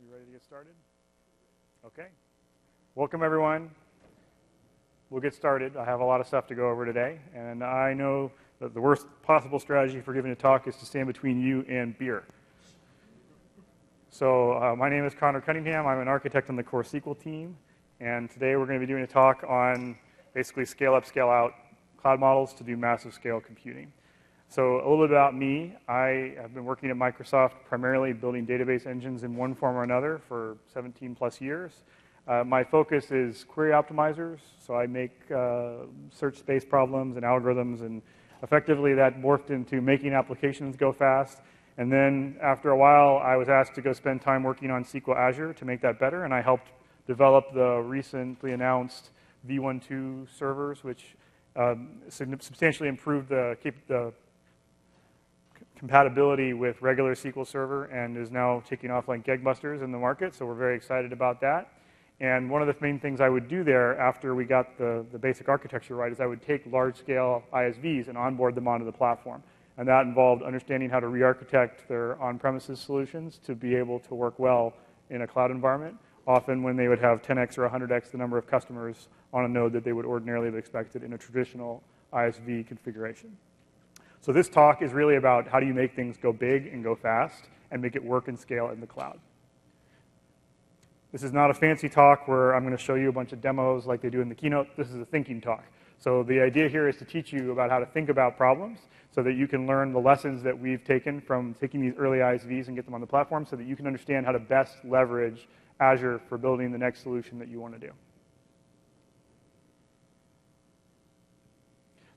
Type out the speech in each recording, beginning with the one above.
You ready to get started? Okay. Welcome, everyone. We'll get started. I have a lot of stuff to go over today, and I know that the worst possible strategy for giving a talk is to stand between you and beer. So my name is Connor Cunningham. I'm an architect on the Core SQL team, and today we're going to be doing a talk on basically scale-up, scale-out cloud models to do massive scale computing. So a little bit about me. I have been working at Microsoft primarily building database engines in one form or another for 17 plus years. My focus is query optimizers, so I make search space problems and algorithms, and effectively that morphed into making applications go fast. And then after a while, I was asked to go spend time working on SQL Azure to make that better, and I helped develop the recently announced V12 servers, which substantially improved the compatibility with regular SQL Server and is now taking off like gangbusters in the market, so we're very excited about that. And one of the main things I would do there after we got the basic architecture right is I would take large-scale ISVs and onboard them onto the platform. And that involved understanding how to re-architect their on-premises solutions to be able to work well in a cloud environment, often when they would have 10x or 100x the number of customers on a node that they would ordinarily have expected in a traditional ISV configuration. So this talk is really about how do you make things go big and go fast and make it work and scale in the cloud. This is not a fancy talk where I'm going to show you a bunch of demos like they do in the keynote. This is a thinking talk. So the idea here is to teach you about how to think about problems so that you can learn the lessons that we've taken from taking these early ISVs and get them on the platform so that you can understand how to best leverage Azure for building the next solution that you want to do.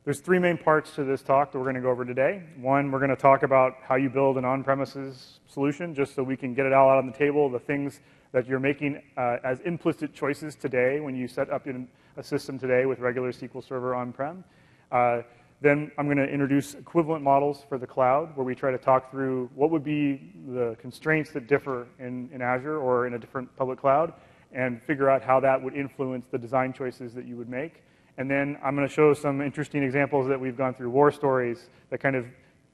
There's three main parts to this talk that we're going to go over today. One, we're going to talk about how you build an on-premises solution, just so we can get it all out on the table, the things that you're making as implicit choices today when you set up in a system today with regular SQL Server on-prem. Then I'm going to introduce equivalent models for the cloud, where we try to talk through what would be the constraints that differ in Azure or in a different public cloud, and figure out how that would influence the design choices that you would make. And then I'm going to show some interesting examples that we've gone through, war stories that kind of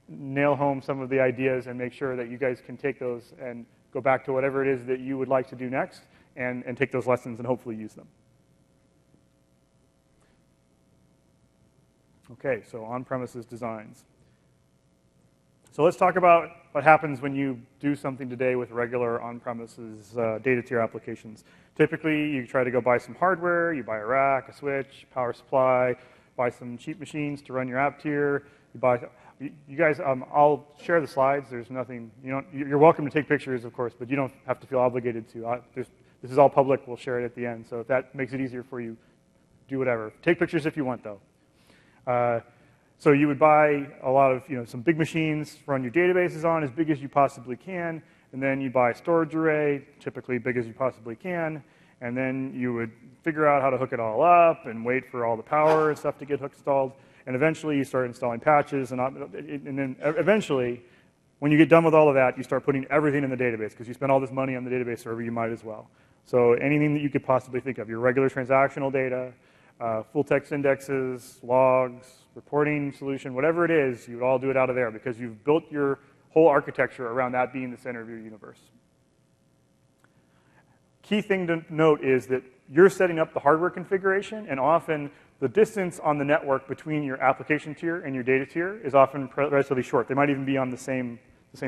nail home some of the ideas and make sure that you guys can take those and go back to whatever it is that you would like to do next and take those lessons and hopefully use them. Okay, so on-premises designs. So let's talk about what happens when you do something today with regular on-premises data tier applications. Typically, you try to go buy some hardware, you buy a rack, a switch, power supply, buy some cheap machines to run your app tier. You guys, I'll share the slides. There's nothing, you're welcome to take pictures, of course, but you don't have to feel obligated to. This is all public. We'll share it at the end. So if that makes it easier for you, do whatever. Take pictures if you want, though. So you would buy a lot of, some big machines to run your databases on, as big as you possibly can, and then you buy a storage array, typically big as you possibly can, and then you would figure out how to hook it all up and wait for all the power and stuff to get installed, and eventually you start installing patches, and then eventually, when you get done with all of that, you start putting everything in the database, because you spend all this money on the database server, you might as well. So anything that you could possibly think of, your regular transactional data, full text indexes, logs, reporting solution, whatever it is, you would all do it out of there because you've built your whole architecture around that being the center of your universe. Key thing to note is that you're setting up the hardware configuration, and often the distance on the network between your application tier and your data tier is often relatively short. They might even be on the same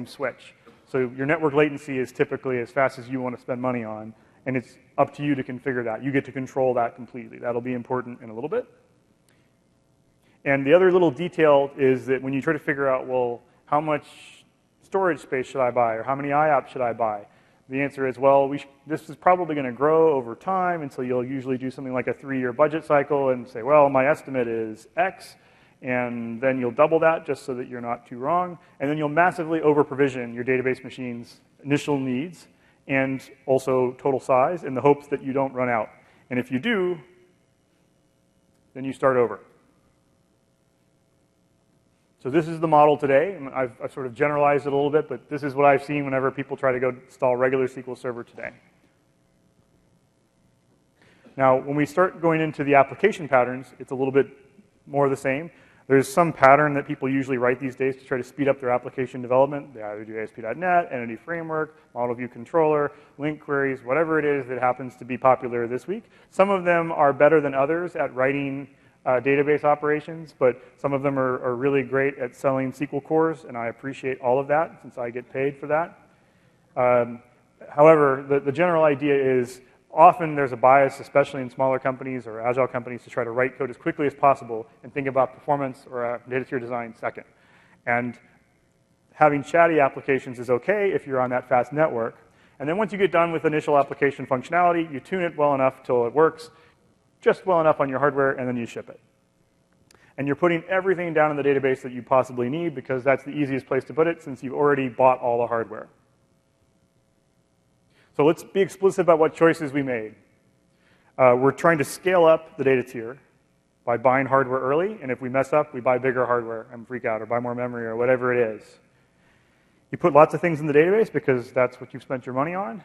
switch. So your network latency is typically as fast as you want to spend money on, and it's up to you to configure that. You get to control that completely. That'll be important in a little bit. And the other little detail is that when you try to figure out, well, how much storage space should I buy, or how many IOPS should I buy? The answer is, well, this is probably going to grow over time, and so you'll usually do something like a 3-year budget cycle and say, well, my estimate is X, and then you'll double that just so that you're not too wrong, and then you'll massively over-provision your database machine's initial needs and also total size in the hopes that you don't run out. And if you do, then you start over. So this is the model today. I've sort of generalized it a little bit, but this is what I've seen whenever people try to go install regular SQL Server today. Now, when we start going into the application patterns, it's a little bit more of the same. There's some pattern that people usually write these days to try to speed up their application development. They either do ASP.NET, Entity Framework, Model View Controller, link queries, whatever it is that happens to be popular this week. Some of them are better than others at writing database operations, but some of them are really great at selling SQL cores, and I appreciate all of that since I get paid for that. However, the general idea is often there's a bias, especially in smaller companies or agile companies, to try to write code as quickly as possible and think about performance or data tier design second. And having chatty applications is okay if you're on that fast network. And then once you get done with initial application functionality, you tune it well enough till it works just well enough on your hardware, and then you ship it. And you're putting everything down in the database that you possibly need because that's the easiest place to put it since you've already bought all the hardware. So let's be explicit about what choices we made. We're trying to scale up the data tier by buying hardware early, and if we mess up, we buy bigger hardware and freak out, or buy more memory, or whatever it is. You put lots of things in the database because that's what you've spent your money on,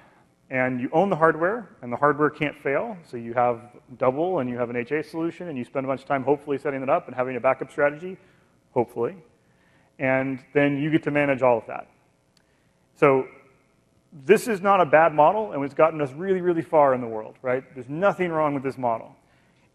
and you own the hardware, and the hardware can't fail, so you have double, and you have an HA solution, and you spend a bunch of time hopefully setting it up and having a backup strategy, hopefully, and then you get to manage all of that. So this is not a bad model, and it's gotten us really, really far in the world, right? There's nothing wrong with this model.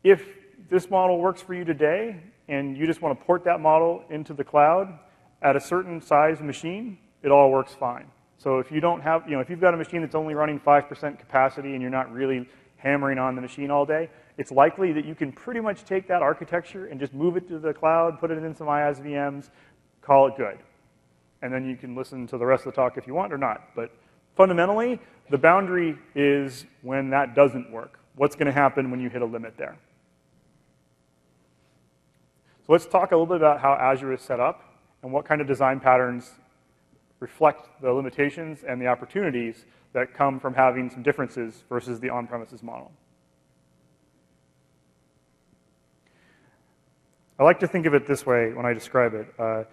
If this model works for you today, and you just want to port that model into the cloud at a certain size machine, it all works fine. So if you don't have, if you've got a machine that's only running 5% capacity and you're not really hammering on the machine all day, it's likely that you can pretty much take that architecture and just move it to the cloud, put it in some IaaS VMs, call it good. And then you can listen to the rest of the talk if you want or not. But fundamentally, the boundary is when that doesn't work. What's going to happen when you hit a limit there? So let's talk a little bit about how Azure is set up and what kind of design patterns reflect the limitations and the opportunities that come from having some differences versus the on-premises model. I like to think of it this way when I describe it.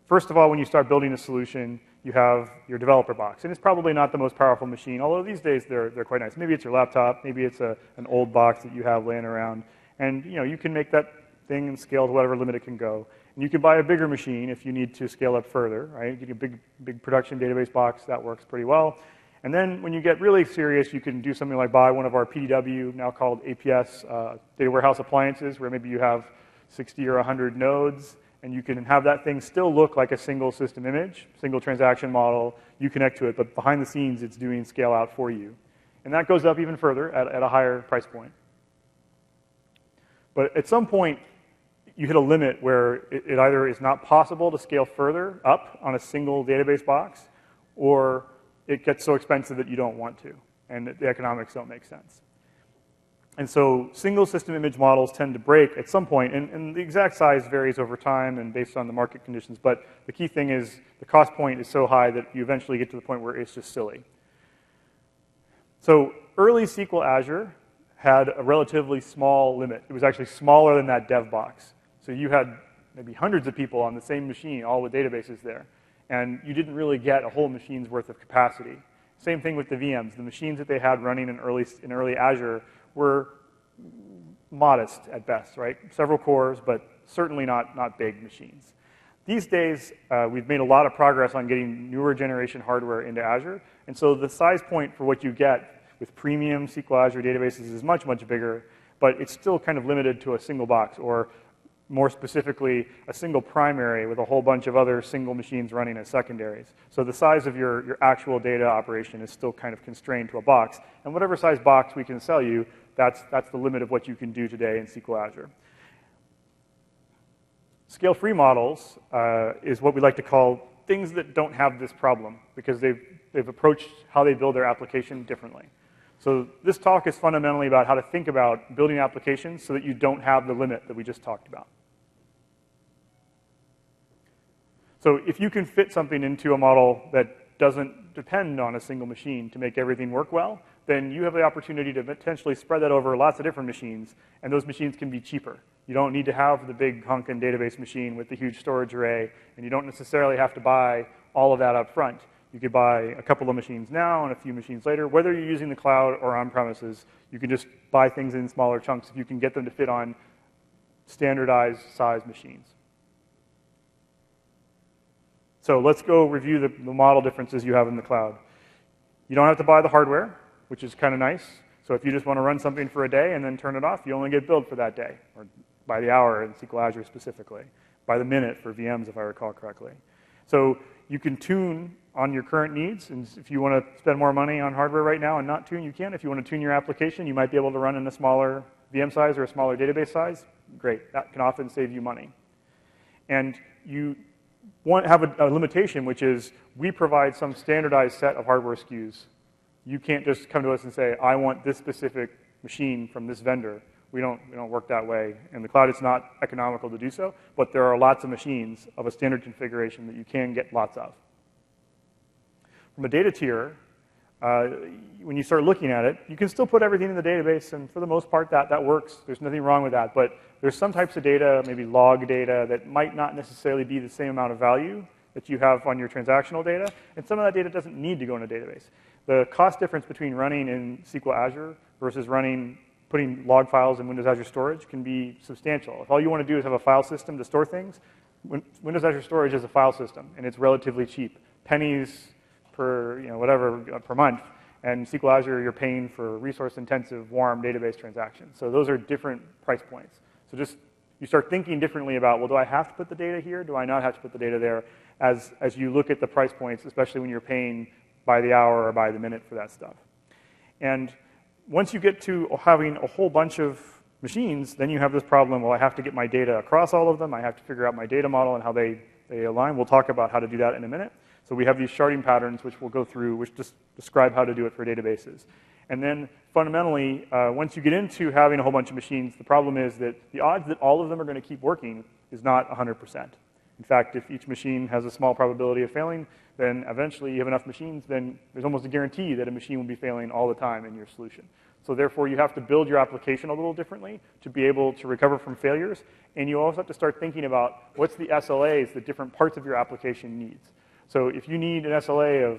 First of all, when you start building a solution, you have your developer box. And it's probably not the most powerful machine, although these days they're quite nice. Maybe it's your laptop. Maybe it's an old box that you have laying around. And you can make that thing and scale to whatever limit it can go. And you can buy a bigger machine if you need to scale up further, right? Get a big production database box. That works pretty well. And then when you get really serious, you can do something like buy one of our PDW, now called APS, data warehouse appliances, where maybe you have 60 or 100 nodes, and you can have that thing still look like a single system image, single transaction model. You connect to it, but behind the scenes, it's doing scale out for you. And that goes up even further at a higher price point. But at some point, you hit a limit where it either is not possible to scale further up on a single database box, or it gets so expensive that you don't want to, and the economics don't make sense. And so single system image models tend to break at some point, and the exact size varies over time and based on the market conditions, but the key thing is the cost point is so high that you eventually get to the point where it's just silly. So early SQL Azure had a relatively small limit. It was actually smaller than that dev box. So you had maybe hundreds of people on the same machine, all with databases there, and you didn't really get a whole machine's worth of capacity. Same thing with the VMs. The machines that they had running in early Azure were modest at best, right? Several cores, but certainly not big machines. These days, we've made a lot of progress on getting newer generation hardware into Azure, and so the size point for what you get with premium SQL Azure databases is much, much bigger, but it's still kind of limited to a single box, or more specifically, a single primary with a whole bunch of other single machines running as secondaries. So the size of your actual data operation is still kind of constrained to a box, and whatever size box we can sell you, that's the limit of what you can do today in SQL Azure. Scale-free models is what we like to call things that don't have this problem, because they've approached how they build their application differently. So this talk is fundamentally about how to think about building applications so that you don't have the limit that we just talked about. So if you can fit something into a model that doesn't depend on a single machine to make everything work well, then you have the opportunity to potentially spread that over lots of different machines, and those machines can be cheaper. You don't need to have the big honkin' database machine with the huge storage array, and you don't necessarily have to buy all of that up front. You could buy a couple of machines now and a few machines later. Whether you're using the cloud or on-premises, you can just buy things in smaller chunks if you can get them to fit on standardized size machines. So let's go review the model differences you have in the cloud. You don't have to buy the hardware, which is kind of nice. So if you just want to run something for a day and then turn it off, you only get billed for that day, or by the hour in SQL Azure specifically, by the minute for VMs, if I recall correctly. So you can tune on your current needs, and if you want to spend more money on hardware right now and not tune, you can. If you want to tune your application, you might be able to run in a smaller VM size or a smaller database size. Great, that can often save you money. And you have a limitation, which is we provide some standardized set of hardware SKUs. You can't just come to us and say, I want this specific machine from this vendor. We don't work that way. In the cloud, it's not economical to do so, but there are lots of machines of a standard configuration that you can get lots of. From a data tier, when you start looking at it, you can still put everything in the database, and for the most part, that works. There's nothing wrong with that, but there's some types of data, maybe log data, that might not necessarily be the same amount of value that you have on your transactional data, and some of that data doesn't need to go in a database. The cost difference between running in SQL Azure versus putting log files in Windows Azure Storage can be substantial. If all you want to do is have a file system to store things, Windows Azure Storage is a file system, and it's relatively cheap. Pennies per, whatever, per month. And SQL Azure, you're paying for resource-intensive, warm database transactions. So those are different price points. So just, you start thinking differently about, well, do I have to put the data here? Do I not have to put the data there? As you look at the price points, especially when you're paying by the hour or by the minute for that stuff. And once you get to having a whole bunch of machines, then you have this problem, well, I have to get my data across all of them. I have to figure out my data model and how they align. We'll talk about how to do that in a minute. So we have these sharding patterns, which we'll go through, which just describe how to do it for databases. And then fundamentally, once you get into having a whole bunch of machines, the problem is that the odds that all of them are going to keep working is not 100%. In fact, if each machine has a small probability of failing, then eventually you have enough machines, then there's almost a guarantee that a machine will be failing all the time in your solution. So therefore, you have to build your application a little differently to be able to recover from failures. And you also have to start thinking about what's the SLAs that different parts of your application needs. So if you need an SLA of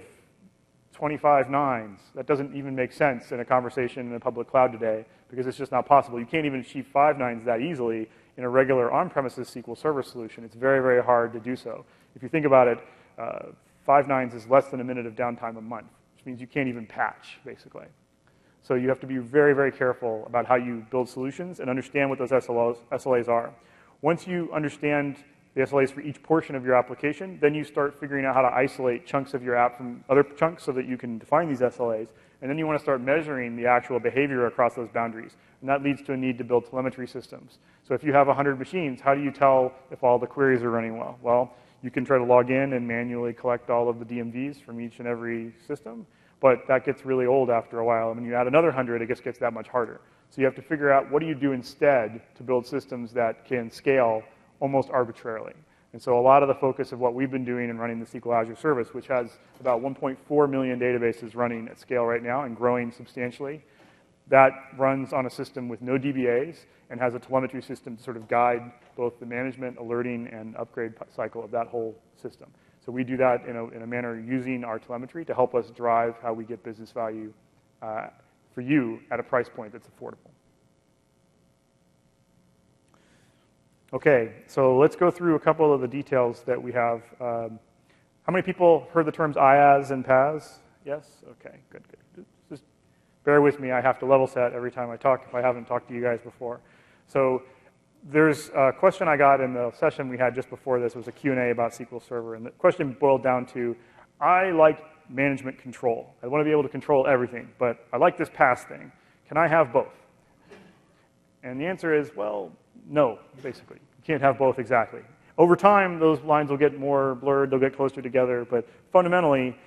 25 nines, that doesn't even make sense in a conversation in a public cloud today because it's just not possible. You can't even achieve 5 nines that easily in a regular on-premises SQL Server solution. It's very, very hard to do so. If you think about it, 5 nines is less than a minute of downtime a month, which means you can't even patch, basically. So you have to be very, very careful about how you build solutions and understand what those SLAs are. Once you understand the SLAs for each portion of your application, then you start figuring out how to isolate chunks of your app from other chunks so that you can define these SLAs. And then you want to start measuring the actual behavior across those boundaries. And that leads to a need to build telemetry systems. So if you have 100 machines, how do you tell if all the queries are running well? Well, you can try to log in and manually collect all of the DMVs from each and every system, but that gets really old after a while. And when you add another 100, it gets that much harder. So you have to figure out what do you do instead to build systems that can scale almost arbitrarily. And so a lot of the focus of what we've been doing in running the SQL Azure service, which has about 1.4 million databases running at scale right now and growing substantially, that runs on a system with no DBAs and has a telemetry system to sort of guide both the management, alerting, and upgrade cycle of that whole system. So we do that in a manner using our telemetry to help us drive how we get business value for you at a price point that's affordable. Okay, so let's go through a couple of the details that we have. How many people heard the terms IaaS and PaaS? Yes? Okay, good. Just bear with me. I have to level set every time I talk if I haven't talked to you guys before. So there's a question I got in the session we had just before this. Was a Q&A about SQL Server. And the question boiled down to, I like management control. I want to be able to control everything, but I like this PaaS thing. Can I have both? And the answer is, well, no, basically. You can't have both exactly. Over time, those lines will get more blurred, they'll get closer together, but fundamentally,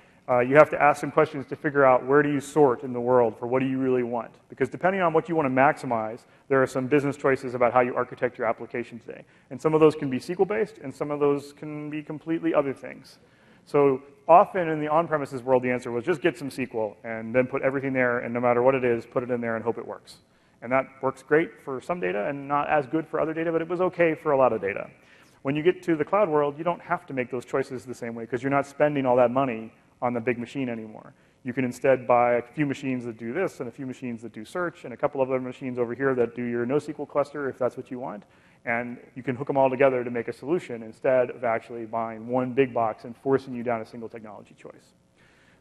you have to ask some questions to figure out where do you sort in the world for what do you really want. Because depending on what you want to maximize, there are some business choices about how you architect your application today. And some of those can be SQL-based, and some of those can be completely other things. So often in the on-premises world, the answer was just get some SQL and then put everything there, and no matter what it is, put it in there and hope it works. And that works great for some data and not as good for other data, but it was okay for a lot of data. When you get to the cloud world, you don't have to make those choices the same way because you're not spending all that money on the big machine anymore. You can instead buy a few machines that do this and a few machines that do search and a couple of other machines over here that do your NoSQL cluster if that's what you want. And you can hook them all together to make a solution instead of actually buying one big box and forcing you down a single technology choice.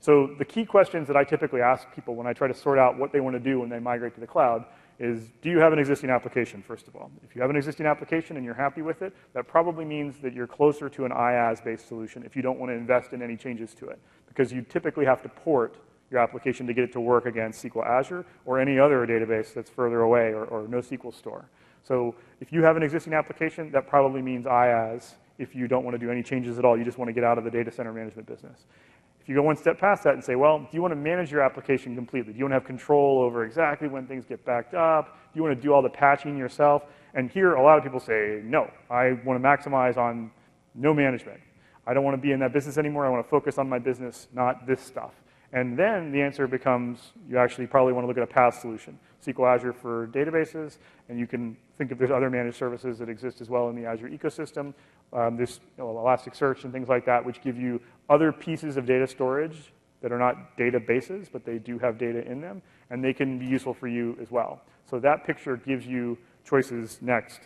So the key questions that I typically ask people when I try to sort out what they want to do when they migrate to the cloud is, do you have an existing application, first of all? If you have an existing application and you're happy with it, that probably means that you're closer to an IaaS-based solution if you don't want to invest in any changes to it, because you typically have to port your application to get it to work against SQL Azure or any other database that's further away, or NoSQL Store. So if you have an existing application, that probably means IaaS. If you don't want to do any changes at all, you just want to get out of the data center management business. If you go one step past that and say, well, do you want to manage your application completely? Do you want to have control over exactly when things get backed up? Do you want to do all the patching yourself? And here, a lot of people say, no, I want to maximize on no management. I don't want to be in that business anymore. I want to focus on my business, not this stuff. And then the answer becomes, you actually probably want to look at a PaaS solution. SQL Azure for databases, and you can think if there's other managed services that exist as well in the Azure ecosystem. There's Elasticsearch and things like that, which give you other pieces of data storage that are not databases, but they do have data in them, and they can be useful for you as well. So that picture gives you choices next.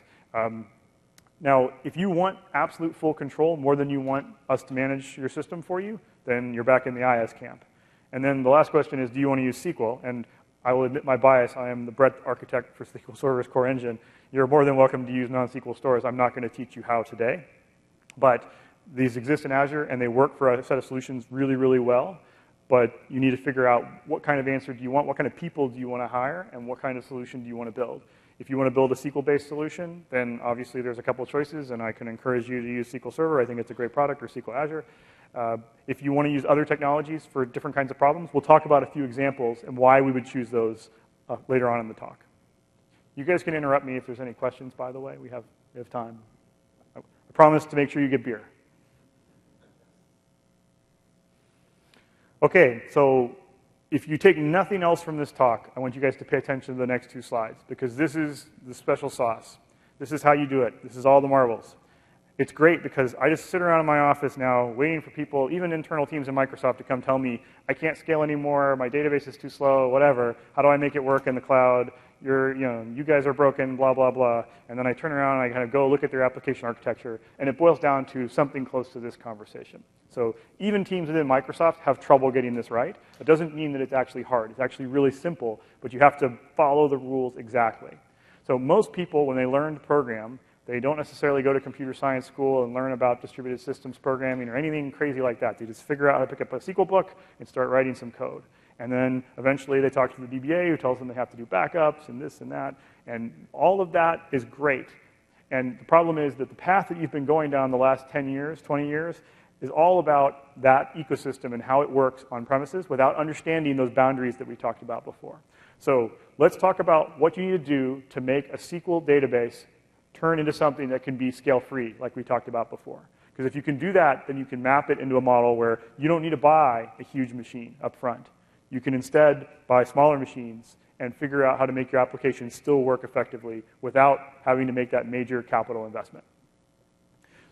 Now, if you want absolute full control more than you want us to manage your system for you, then you're back in the IaaS camp. And then the last question is, do you want to use SQL? And I will admit my bias. I am the breadth architect for SQL Server's core engine. You're more than welcome to use non-SQL stores. I'm not going to teach you how today. But these exist in Azure, and they work for a set of solutions really, really well. But you need to figure out what kind of answer do you want, what kind of people do you want to hire, and what kind of solution do you want to build. If you want to build a SQL-based solution, then obviously there's a couple of choices, and I can encourage you to use SQL Server. I think it's a great product, or SQL Azure. If you want to use other technologies for different kinds of problems, we'll talk about a few examples and why we would choose those later on in the talk. You guys can interrupt me if there's any questions, by the way. We have time. I promise to make sure you get beer. Okay, so if you take nothing else from this talk, I want you guys to pay attention to the next two slides, because this is the special sauce. This is how you do it. This is all the marbles. It's great because I just sit around in my office now waiting for people, even internal teams in Microsoft, to come tell me, I can't scale anymore, my database is too slow, whatever. How do I make it work in the cloud? You guys are broken, blah, blah, blah. And then I turn around and I kind of go look at their application architecture, and it boils down to something close to this conversation. So even teams within Microsoft have trouble getting this right. It doesn't mean that it's actually hard. It's actually really simple, but you have to follow the rules exactly. So most people, when they learn to program, they don't necessarily go to computer science school and learn about distributed systems programming or anything crazy like that. They just figure out how to pick up a SQL book and start writing some code. And then eventually they talk to the DBA who tells them they have to do backups and this and that. And all of that is great. And the problem is that the path that you've been going down the last 10 years, 20 years, is all about that ecosystem and how it works on premises without understanding those boundaries that we talked about before. So let's talk about what you need to do to make a SQL database turn into something that can be scale-free, like we talked about before. Because if you can do that, then you can map it into a model where you don't need to buy a huge machine up front. You can instead buy smaller machines and figure out how to make your application still work effectively without having to make that major capital investment.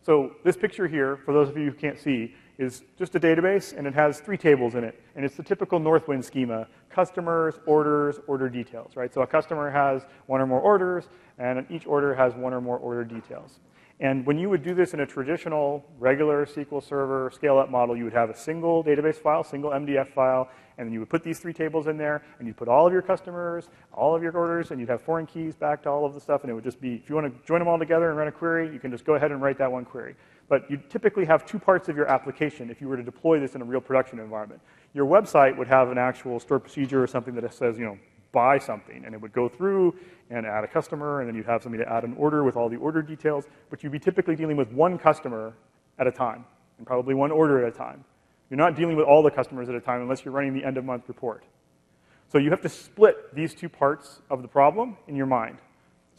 So this picture here, for those of you who can't see, is just a database, and it has 3 tables in it. And it's the typical Northwind schema: customers, orders, order details, right? So a customer has 1 or more orders, and each order has 1 or more order details. And when you would do this in a traditional, regular SQL Server scale-up model, you would have a single database file, single MDF file, and then you would put these 3 tables in there, and you'd put all of your customers, all of your orders, and you'd have foreign keys back to all of the stuff, and it would just be, if you want to join them all together and run a query, you can just go ahead and write that one query. But you typically have 2 parts of your application if you were to deploy this in a real production environment. Your website would have an actual stored procedure or something that says, buy something, and it would go through and add a customer, and then you'd have somebody to add an order with all the order details, but you'd be typically dealing with 1 customer at a time, and probably 1 order at a time. You're not dealing with all the customers at a time unless you're running the end-of-month report. So you have to split these 2 parts of the problem in your mind.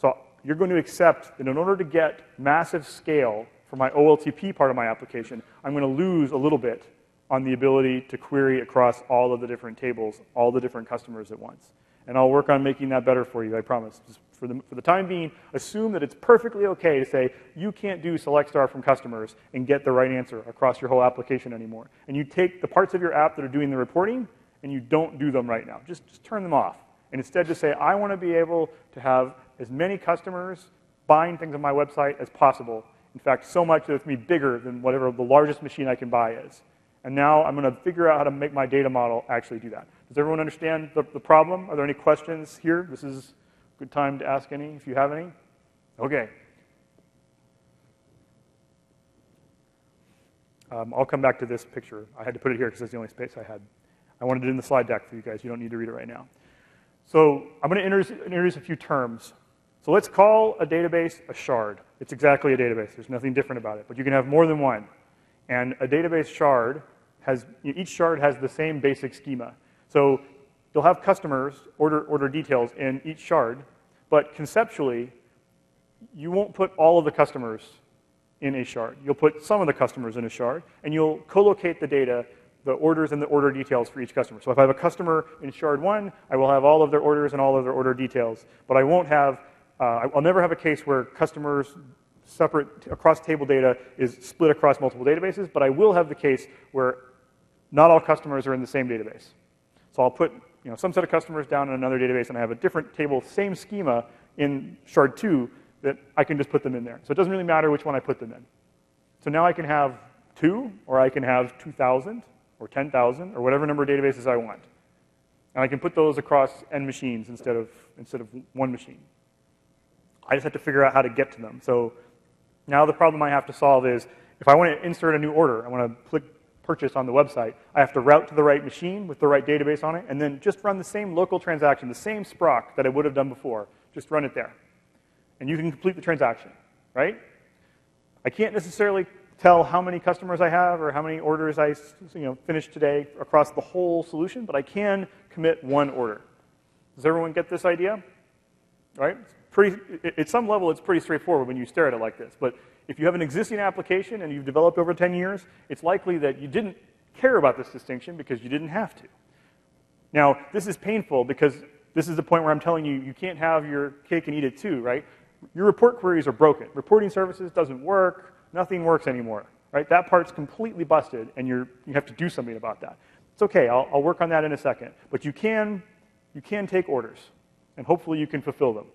So you're going to accept that in order to get massive scale for my OLTP part of my application, I'm going to lose a little bit on the ability to query across all of the different tables, all the different customers at once. And I'll work on making that better for you, I promise. Just for the time being, assume that it's perfectly okay to say, you can't do select star from customers and get the right answer across your whole application anymore. And you take the parts of your app that are doing the reporting, and you don't do them right now. Just turn them off. And instead just say, I want to be able to have as many customers buying things on my website as possible. In fact, so much that it's going to be bigger than whatever the largest machine I can buy is. And now I'm going to figure out how to make my data model actually do that. Does everyone understand the problem? Are there any questions here? This is a good time to ask any, if you have any. Okay. I'll come back to this picture. I had to put it here because it's the only space I had. I wanted it in the slide deck for you guys. You don't need to read it right now. So I'm going to introduce a few terms. So let's call a database a shard. It's exactly a database. There's nothing different about it. But you can have more than one. And a database shard has, each shard has the same basic schema. So you'll have customers order details in each shard, but conceptually, you won't put all of the customers in a shard. You'll put some of the customers in a shard, and you'll co-locate the data, the orders and the order details for each customer. So if I have a customer in shard 1, I will have all of their orders and all of their order details, but I won't have, I'll never have a case where customers separate across table data is split across multiple databases, but I will have the case where not all customers are in the same database. So I'll put some set of customers down in another database, and I have a different table, same schema in shard 2 that I can just put them in there. So it doesn't really matter which one I put them in. So now I can have 2, or I can have 2,000, or 10,000, or whatever number of databases I want. And I can put those across n machines instead of one machine. I just have to figure out how to get to them. So now the problem I have to solve is, if I want to insert a new order, I want to click purchase on the website, I have to route to the right machine with the right database on it, and then just run the same local transaction, the same sprock that I would have done before. Just run it there. And you can complete the transaction, right? I can't necessarily tell how many customers I have or how many orders I finished today across the whole solution, but I can commit one order. Does everyone get this idea? Right? At some level, it's pretty straightforward when you stare at it like this. But if you have an existing application and you've developed over 10 years, it's likely that you didn't care about this distinction because you didn't have to. Now, this is painful because this is the point where I'm telling you, you can't have your cake and eat it too, right? Your report queries are broken. Reporting services doesn't work. Nothing works anymore, right? That part's completely busted, and you have to do something about that. It's okay. I'll work on that in a second. But you can take orders, and hopefully you can fulfill them.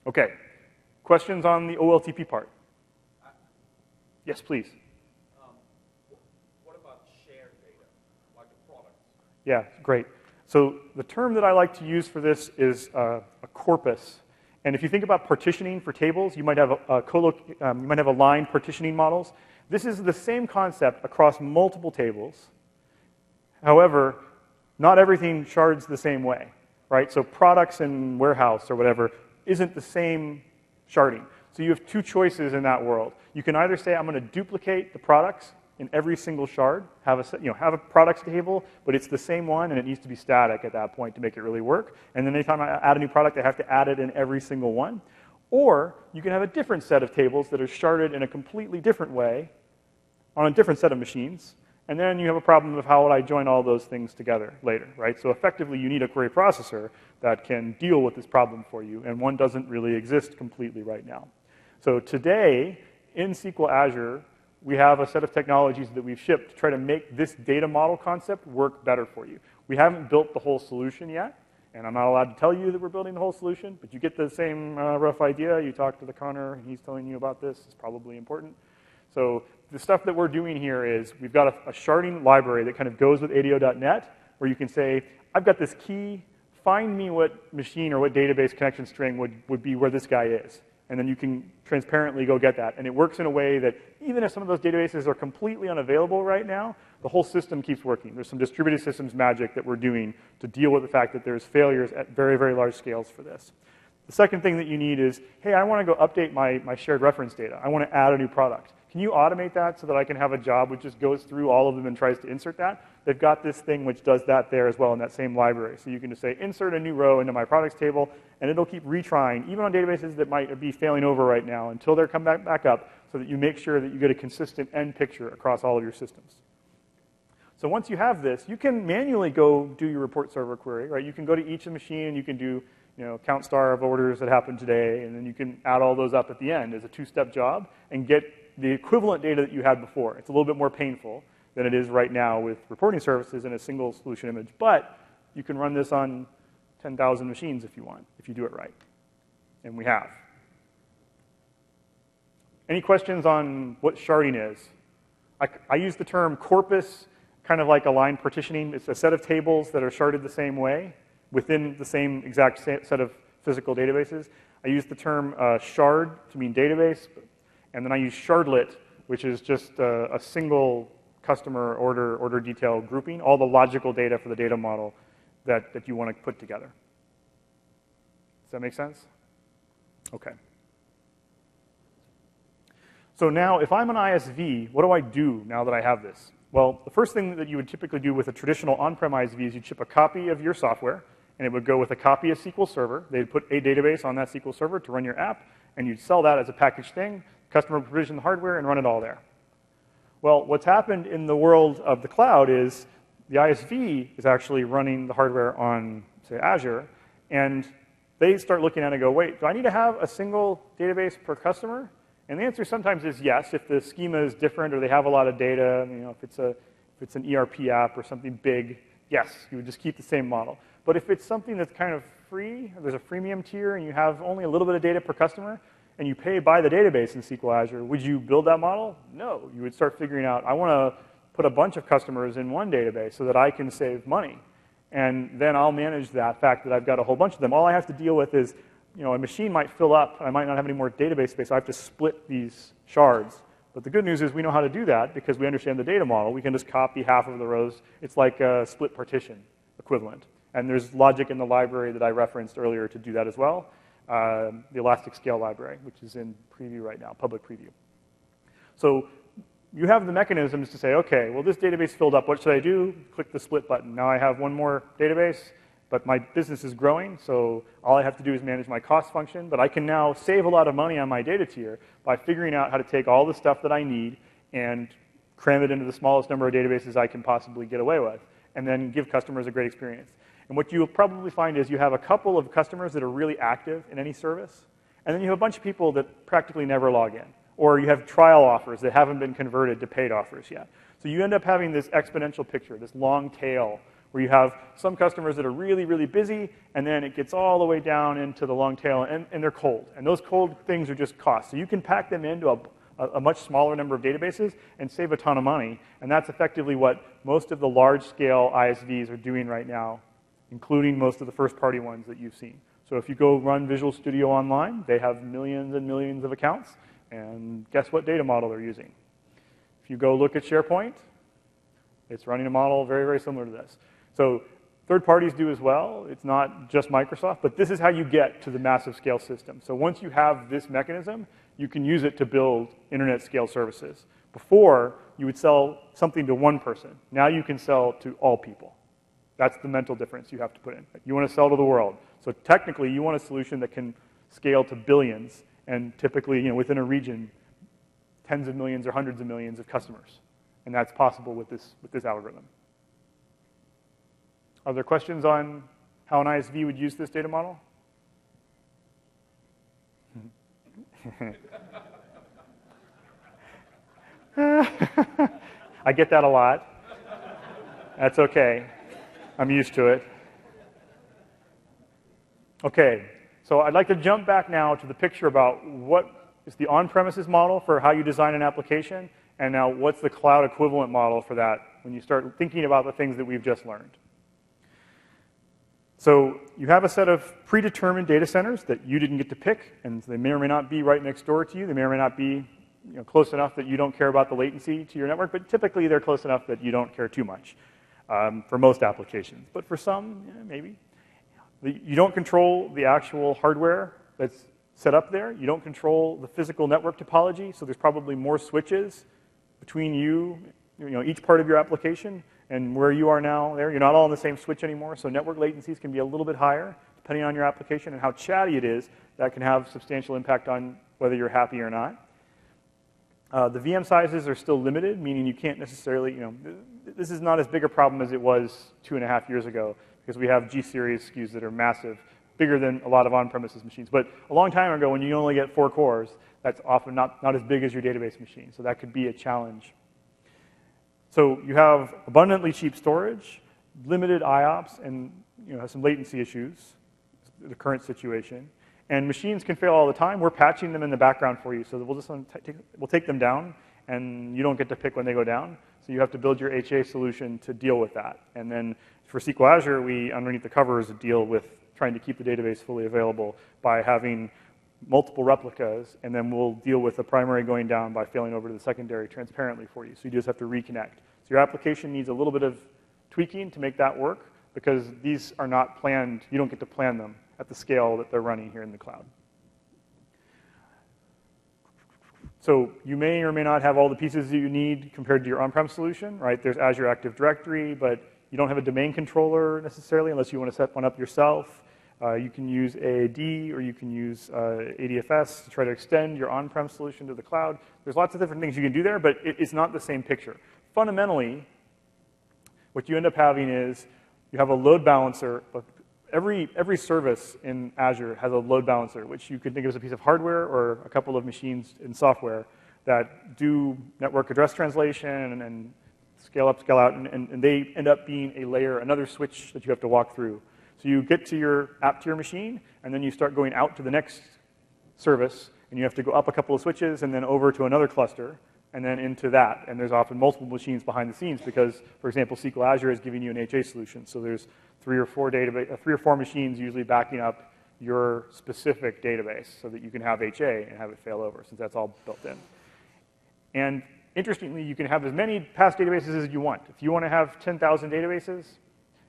Okay. Questions on the OLTP part? Yes, please. What about shared data, like the products? Yeah, great. So the term that I like to use for this is a corpus. And if you think about partitioning for tables, you might have line partitioning models. This is the same concept across multiple tables. However, not everything shards the same way, right? So products and warehouse or whatever isn't the same sharding. So you have two choices in that world. You can either say, I'm going to duplicate the products in every single shard, have a products table, but it's the same one, and it needs to be static at that point to make it really work. And then anytime I add a new product, I have to add it in every single one. Or you can have a different set of tables that are sharded in a completely different way on a different set of machines, and then you have a problem of how would I join all those things together later, right? So effectively, you need a query processor that can deal with this problem for you, and one doesn't really exist completely right now. So today, in SQL Azure, we have a set of technologies that we've shipped to try to make this data model concept work better for you. We haven't built the whole solution yet, and I'm not allowed to tell you that we're building the whole solution, but you get the same rough idea. You talk to the Connor, and he's telling you about this. It's probably important. So the stuff that we're doing here is we've got a sharding library that kind of goes with ADO.NET, where you can say, I've got this key, find me what machine or what database connection string would be where this guy is. And then you can transparently go get that. And it works in a way that even if some of those databases are completely unavailable right now, the whole system keeps working. There's some distributed systems magic that we're doing to deal with the fact that there's failures at very, very large scales for this. The second thing that you need is, hey, I want to go update my shared reference data. I want to add a new product. Can you automate that so that I can have a job which just goes through all of them and tries to insert that? They've got this thing which does that there as well in that same library. So you can just say, insert a new row into my products table, and it'll keep retrying, even on databases that might be failing over right now, until they're come back up, so that you make sure that you get a consistent end picture across all of your systems. So once you have this, you can manually go do your report server query, right? You can go to each machine, and you can do count star of orders that happened today, and then you can add all those up at the end as a two-step job and get the equivalent data that you had before. It's a little bit more painful than it is right now with reporting services in a single solution image, but you can run this on 10,000 machines if you want, if you do it right. And we have. Any questions on what sharding is? I use the term corpus, kind of like a line partitioning. It's a set of tables that are sharded the same way within the same exact set of physical databases. I use the term shard to mean database, and then I use shardlet, which is just a single customer order detail grouping, all the logical data for the data model that you want to put together. Does that make sense? Okay. So now, if I'm an ISV, what do I do now that I have this? Well, the first thing that you would typically do with a traditional on-prem ISV is you'd ship a copy of your software, and it would go with a copy of SQL Server. They'd put a database on that SQL Server to run your app, and you'd sell that as a packaged thing. Customer would provision the hardware and run it all there. Well, what's happened in the world of the cloud is the ISV is actually running the hardware on, say, Azure, and they start looking at it and go, wait, do I need to have a single database per customer? And the answer sometimes is yes, if the schema is different or they have a lot of data, if it's an ERP app or something big, yes, you would just keep the same model. But if it's something that's kind of free, there's a freemium tier and you have only a little bit of data per customer, and you pay by the database in SQL Azure, would you build that model? No. You would start figuring out, I want to put a bunch of customers in one database so that I can save money. And then I'll manage that fact that I've got a whole bunch of them. All I have to deal with is, a machine might fill up. I might not have any more database space. So I have to split these shards. But the good news is we know how to do that because we understand the data model. We can just copy half of the rows. It's like a split partition equivalent. And there's logic in the library that I referenced earlier to do that as well. The Elastic Scale library, which is in preview right now, public preview. So you have the mechanisms to say, okay, well, this database filled up. What should I do? Click the split button. Now I have one more database, but my business is growing, so all I have to do is manage my cost function. But I can now save a lot of money on my data tier by figuring out how to take all the stuff that I need and cram it into the smallest number of databases I can possibly get away with, and then give customers a great experience. And what you'll probably find is you have a couple of customers that are really active in any service, and then you have a bunch of people that practically never log in. Or you have trial offers that haven't been converted to paid offers yet. So you end up having this exponential picture, this long tail, where you have some customers that are really, really busy, and then it gets all the way down into the long tail, and they're cold. And those cold things are just cost. So you can pack them into a much smaller number of databases and save a ton of money. And that's effectively what most of the large-scale ISVs are doing right now, including most of the first-party ones that you've seen. So if you go run Visual Studio Online, they have millions and millions of accounts. And guess what data model they're using? If you go look at SharePoint, it's running a model very, very similar to this. So third parties do as well. It's not just Microsoft, but this is how you get to the massive scale system. So once you have this mechanism, you can use it to build internet scale services. Before, you would sell something to one person. Now you can sell to all people. That's the mental difference you have to put in. You want to sell to the world. So technically, you want a solution that can scale to billions, and typically, within a region, tens of millions or hundreds of millions of customers. And that's possible with this algorithm. Are there questions on how an ISV would use this data model? I get that a lot. That's okay. I'm used to it. Okay. So I'd like to jump back now to the picture about what is the on-premises model for how you design an application, and now what's the cloud equivalent model for that when you start thinking about the things that we've just learned. So you have a set of predetermined data centers that you didn't get to pick, and they may or may not be right next door to you. They may or may not be close enough that you don't care about the latency to your network, but typically they're close enough that you don't care too much for most applications. But for some, maybe. You don't control the actual hardware that's set up there. You don't control the physical network topology, so there's probably more switches between each part of your application and where you are now there. You're not all on the same switch anymore, so network latencies can be a little bit higher depending on your application and how chatty it is. That can have substantial impact on whether you're happy or not. The VM sizes are still limited, meaning you can't necessarily, this is not as big a problem as it was 2.5 years ago, because we have G-series SKUs that are massive, bigger than a lot of on-premises machines. But a long time ago, when you only get 4 cores, that's often not as big as your database machine. So that could be a challenge. So you have abundantly cheap storage, limited IOPS, and some latency issues, the current situation. And machines can fail all the time. We're patching them in the background for you, so that we'll take them down, and you don't get to pick when they go down. So you have to build your HA solution to deal with that. And then for SQL Azure, we, underneath the covers, deal with trying to keep the database fully available by having multiple replicas, and then we'll deal with the primary going down by failing over to the secondary transparently for you. So you just have to reconnect. So your application needs a little bit of tweaking to make that work, because these are not planned. You don't get to plan them at the scale that they're running here in the cloud. So you may or may not have all the pieces that you need compared to your on-prem solution, right? There's Azure Active Directory, but you don't have a domain controller necessarily unless you want to set one up yourself. You can use AAD or you can use ADFS to try to extend your on-prem solution to the cloud. There's lots of different things you can do there, but it's not the same picture. Fundamentally, what you end up having is you have a load balancer. Every service in Azure has a load balancer, which you could think of as a piece of hardware or a couple of machines in software that do network address translation and scale up, scale out, and they end up being a layer, another switch that you have to walk through. So you get to your app to your machine, and then you start going out to the next service, and you have to go up a couple of switches and then over to another cluster, and then into that. And there's often multiple machines behind the scenes because, for example, SQL Azure is giving you an HA solution. So there's three or four machines usually backing up your specific database so that you can have HA and have it fail over, since that's all built in. And interestingly, you can have as many past databases as you want. If you want to have 10,000 databases,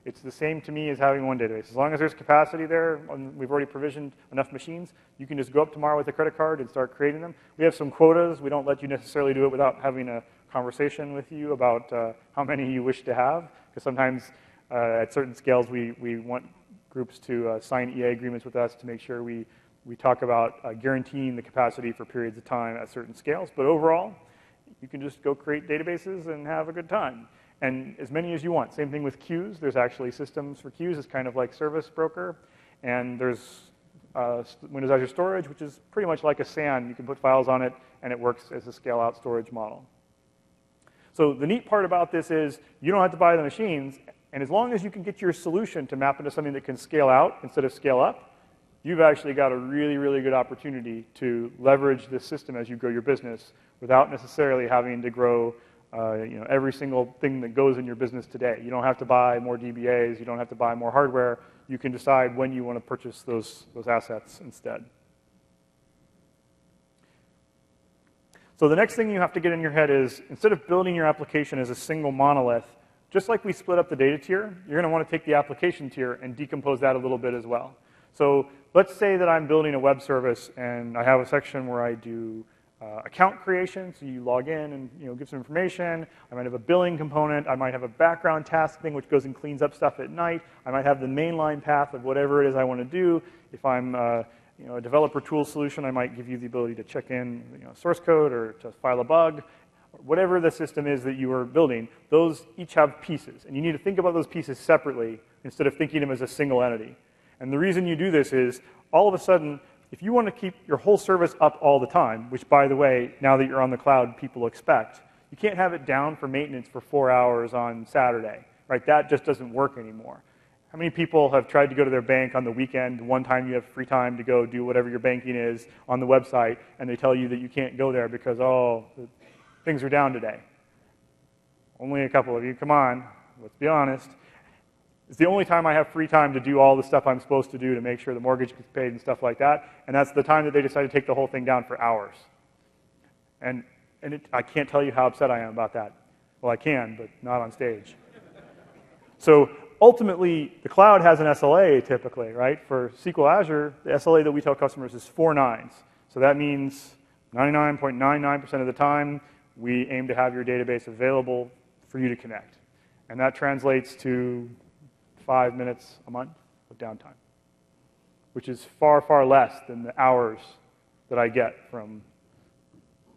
it's the same to me as having one database. As long as there's capacity there, and we've already provisioned enough machines, you can just go up tomorrow with a credit card and start creating them. We have some quotas. We don't let you necessarily do it without having a conversation with you about how many you wish to have, because sometimes at certain scales we want groups to sign EA agreements with us to make sure we talk about guaranteeing the capacity for periods of time at certain scales. But overall, you can just go create databases and have a good time. And as many as you want. Same thing with queues. There's actually systems for queues. It's kind of like Service Broker. And there's Windows Azure Storage, which is pretty much like a SAN. You can put files on it, and it works as a scale-out storage model. So the neat part about this is you don't have to buy the machines. And as long as you can get your solution to map into something that can scale out instead of scale up, you've actually got a really, really good opportunity to leverage this system as you grow your business without necessarily having to grow every single thing that goes in your business today. You don't have to buy more DBAs. You don't have to buy more hardware. You can decide when you want to purchase those assets instead. So the next thing you have to get in your head is, instead of building your application as a single monolith, just like we split up the data tier, you're going to want to take the application tier and decompose that a little bit as well. So let's say that I'm building a web service, and I have a section where I do account creation, so you log in and give some information. I might have a billing component. I might have a background task thing which goes and cleans up stuff at night. I might have the mainline path of whatever it is I want to do. If I'm a developer tool solution, I might give you the ability to check in source code or to file a bug. Whatever the system is that you are building, those each have pieces. And you need to think about those pieces separately instead of thinking of them as a single entity. And the reason you do this is, all of a sudden, if you want to keep your whole service up all the time, which, by the way, now that you're on the cloud, people expect, you can't have it down for maintenance for 4 hours on Saturday, right? That just doesn't work anymore. How many people have tried to go to their bank on the weekend, one time you have free time to go do whatever your banking is on the website, and they tell you that you can't go there because, oh, things are down today? Only a couple of you. Come on, let's be honest. It's the only time I have free time to do all the stuff I'm supposed to do to make sure the mortgage gets paid and stuff like that. And that's the time that they decide to take the whole thing down for hours. And I can't tell you how upset I am about that. Well, I can, but not on stage. So ultimately, the cloud has an SLA typically, right? For SQL Azure, the SLA that we tell customers is 4 nines. So that means 99.99% of the time, we aim to have your database available for you to connect. And that translates to 5 minutes a month of downtime, which is far, far less than the hours that I get from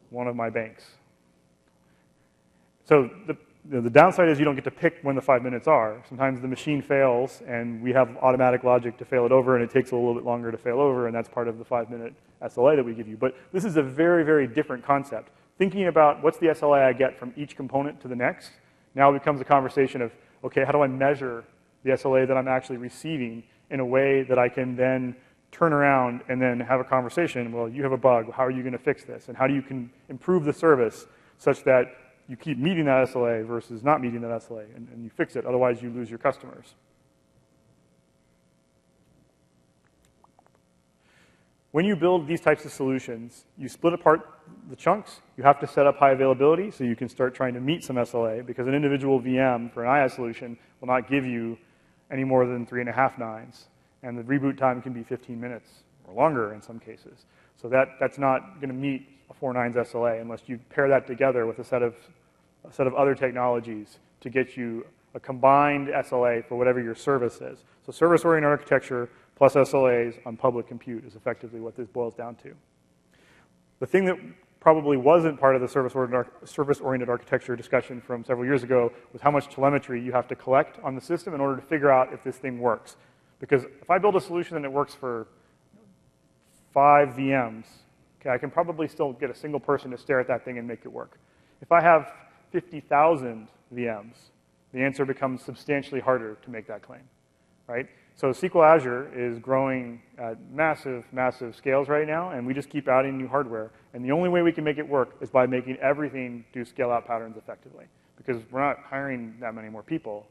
one of my banks. So the downside is you don't get to pick when the 5 minutes are. Sometimes the machine fails, and we have automatic logic to fail it over, and it takes a little bit longer to fail over, and that's part of the 5-minute SLA that we give you. But this is a very, very different concept. Thinking about what's the SLA I get from each component to the next now becomes a conversation of, okay, how do I measure the SLA that I'm actually receiving in a way that I can then turn around and then have a conversation. Well, you have a bug. How are you going to fix this? And how do you can improve the service such that you keep meeting that SLA versus not meeting that SLA, and you fix it. Otherwise, you lose your customers. When you build these types of solutions, you split apart the chunks. You have to set up high availability so you can start trying to meet some SLA, because an individual VM for an IaaS solution will not give you any more than 3.5 nines. And the reboot time can be 15 minutes or longer in some cases. So that's not going to meet a 4 nines SLA unless you pair that together with a set of other technologies to get you a combined SLA for whatever your service is. So service-oriented architecture plus SLAs on public compute is effectively what this boils down to. The thing that probably wasn't part of the service-oriented architecture discussion from several years ago was how much telemetry you have to collect on the system in order to figure out if this thing works. Because if I build a solution and it works for 5 VMs, okay, I can probably still get a single person to stare at that thing and make it work. If I have 50,000 VMs, the answer becomes substantially harder to make that claim, right? So SQL Azure is growing at massive, massive scales right now, and we just keep adding new hardware. And the only way we can make it work is by making everything do scale-out patterns effectively, because we're not hiring that many more people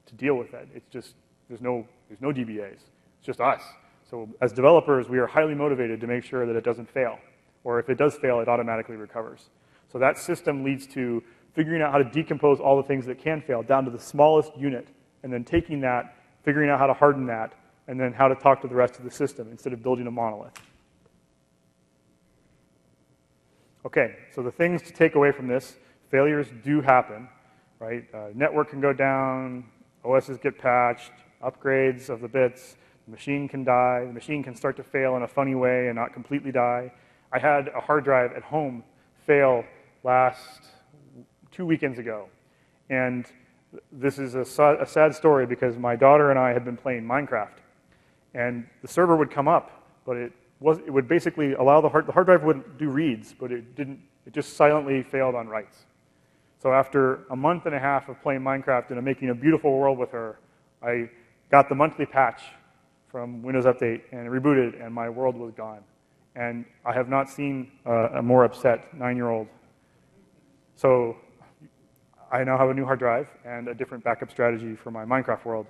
to deal with that. It's just, there's no DBAs. It's just us. So as developers, we are highly motivated to make sure that it doesn't fail. Or if it does fail, it automatically recovers. So that system leads to figuring out how to decompose all the things that can fail down to the smallest unit, and then taking that, figuring out how to harden that, and then how to talk to the rest of the system instead of building a monolith. Okay, so the things to take away from this: failures do happen, right? Network can go down, OSs get patched, upgrades of the bits, the machine can die, the machine can start to fail in a funny way and not completely die. I had a hard drive at home fail last 2 weekends ago, and this is a sad story because my daughter and I had been playing Minecraft, and the server would come up, but it would basically allow the hard drive would do reads, but it didn't. It just silently failed on writes. So after a month and a half of playing Minecraft and making a beautiful world with her, I got the monthly patch from Windows Update and rebooted, and my world was gone. And I have not seen a more upset 9-year-old. So I now have a new hard drive and a different backup strategy for my Minecraft world.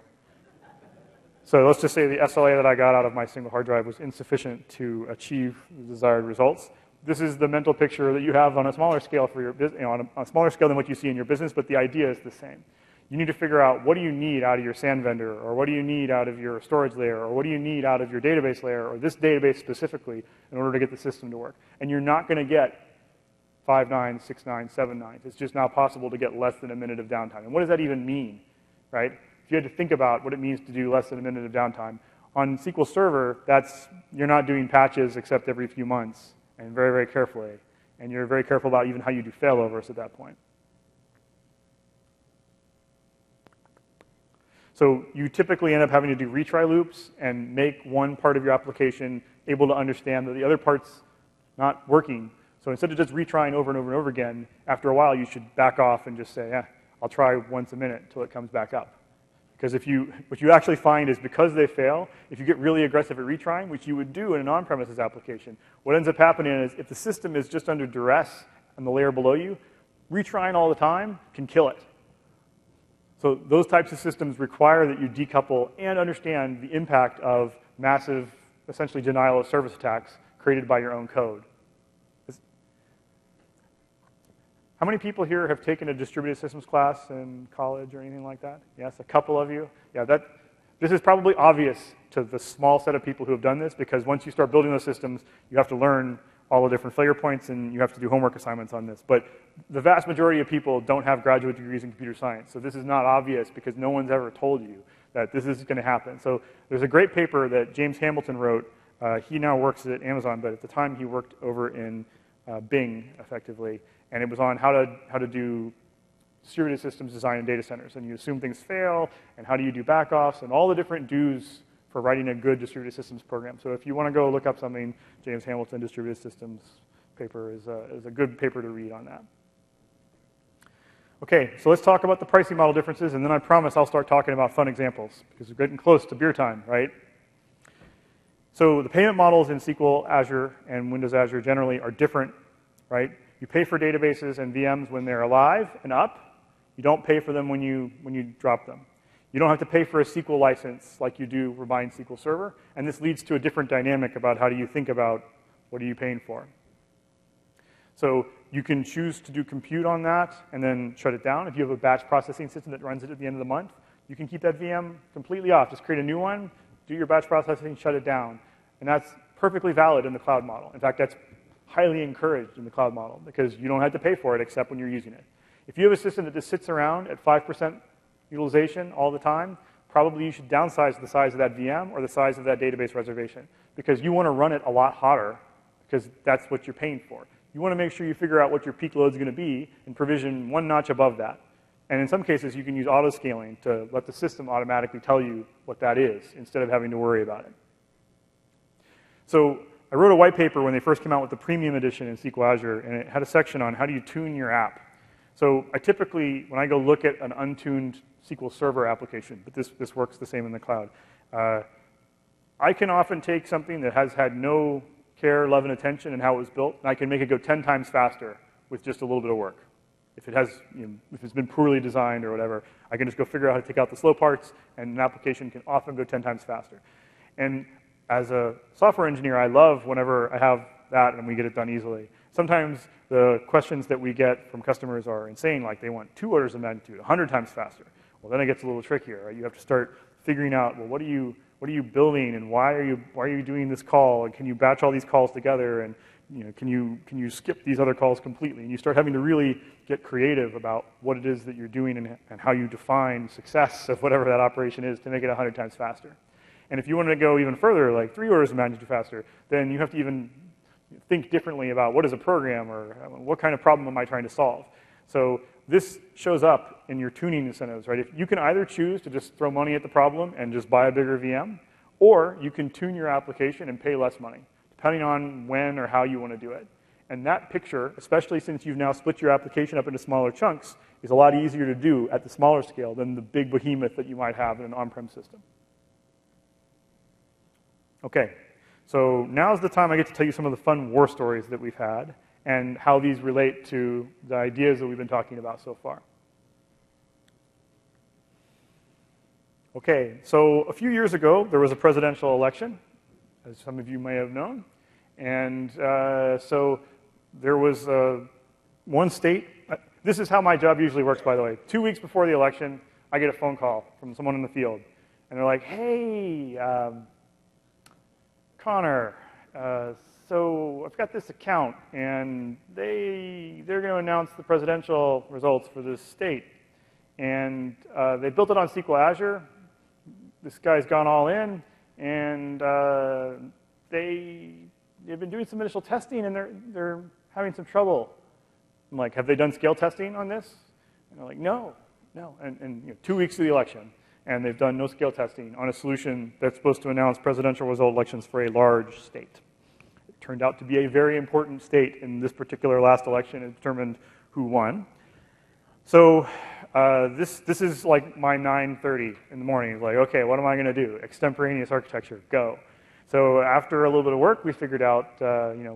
So let's just say the SLA that I got out of my single hard drive was insufficient to achieve the desired results. This is the mental picture that you have on a smaller scale for your business, on a smaller scale than what you see in your business, but the idea is the same. You need to figure out, what do you need out of your SAN vendor, or what do you need out of your storage layer, or what do you need out of your database layer, or this database specifically, in order to get the system to work. And you're not going to get 5 nines, 6 nines, 7 nines. It's just not possible to get less than a minute of downtime. And what does that even mean, right? If you had to think about what it means to do less than a minute of downtime, on SQL Server, you're not doing patches except every few months, and very, very carefully. And you're very careful about even how you do failovers at that point. So you typically end up having to do retry loops and make one part of your application able to understand that the other part's not working. So instead of just retrying over and over and over again, after a while you should back off and just say, yeah, I'll try once a minute until it comes back up. Because what you actually find is, because they fail, if you get really aggressive at retrying, which you would do in an on-premises application, what ends up happening is, if the system is just under duress on the layer below you, retrying all the time can kill it. So those types of systems require that you decouple and understand the impact of massive, essentially denial of service attacks created by your own code. How many people here have taken a distributed systems class in college or anything like that? Yes, a couple of you. Yeah, this is probably obvious to the small set of people who have done this, because once you start building those systems, you have to learn all the different failure points, and you have to do homework assignments on this. But the vast majority of people don't have graduate degrees in computer science, so this is not obvious because no one's ever told you that this is going to happen. So there's a great paper that James Hamilton wrote. He now works at Amazon, but at the time he worked over in Bing, effectively, and it was on how to do distributed systems design in data centers. And you assume things fail, and how do you do backoffs, and all the different do's for writing a good distributed systems program. So if you want to go look up something, James Hamilton Distributed Systems paper is a good paper to read on that. Okay, so let's talk about the pricing model differences, and then I promise I'll start talking about fun examples, because we're getting close to beer time, right? So the payment models in SQL Azure and Windows Azure generally are different, right? You pay for databases and VMs when they're alive and up. You don't pay for them when you drop them. You don't have to pay for a SQL license like you do for buying SQL Server, and this leads to a different dynamic about how do you think about what are you paying for. So you can choose to do compute on that and then shut it down. If you have a batch processing system that runs it at the end of the month, you can keep that VM completely off. Just create a new one, do your batch processing, shut it down. And that's perfectly valid in the cloud model. In fact, that's highly encouraged in the cloud model because you don't have to pay for it except when you're using it. If you have a system that just sits around at 5% utilization all the time, probably you should downsize the size of that VM or the size of that database reservation because you want to run it a lot hotter because that's what you're paying for. You want to make sure you figure out what your peak load is going to be and provision one notch above that. And in some cases, you can use auto-scaling to let the system automatically tell you what that is instead of having to worry about it. So I wrote a white paper when they first came out with the premium edition in SQL Azure, and it had a section on how do you tune your app. So I typically, when I go look at an untuned SQL Server application, but this works the same in the cloud, I can often take something that has had no care, love, and attention in how it was built, and I can make it go 10 times faster with just a little bit of work. If it has, if it's been poorly designed or whatever, I can just go figure out how to take out the slow parts, and an application can often go 10 times faster. And as a software engineer, I love whenever I have that and we get it done easily. Sometimes the questions that we get from customers are insane, like they want 2 orders of magnitude, 100 times faster. Well, then it gets a little trickier. Right? You have to start figuring out, well, what are you building, and why are you doing this call, and can you batch all these calls together, and can you skip these other calls completely? And you start having to really get creative about what it is that you're doing and how you define success of whatever that operation is to make it 100 times faster. And if you want to go even further, like 3 orders of magnitude faster, then you have to even think differently about what is a program or what kind of problem am I trying to solve. So this shows up in your tuning incentives, right? If you can either choose to just throw money at the problem and just buy a bigger VM, or you can tune your application and pay less money, depending on when or how you want to do it. And that picture, especially since you've now split your application up into smaller chunks, is a lot easier to do at the smaller scale than the big behemoth that you might have in an on-prem system. Okay, so now's the time I get to tell you some of the fun war stories that we've had and how these relate to the ideas that we've been talking about so far. Okay, so a few years ago, there was a presidential election, as some of you may have known. And so there was one state. This is how my job usually works, by the way. 2 weeks before the election, I get a phone call from someone in the field. And they're like, hey, Connor, so I've got this account, and they're going to announce the presidential results for this state. And they built it on SQL Azure. This guy's gone all in, and they've been doing some initial testing, and they're having some trouble. I'm like, have they done scale testing on this? And they're like, no. And 2 weeks to the election, and they've done no scale testing on a solution that's supposed to announce presidential result elections for a large state. It turned out to be a very important state in this particular last election. It determined who won. So this is like my 9:30 in the morning. It's like, okay, what am I going to do? Extemporaneous architecture, go. So after a little bit of work, we figured out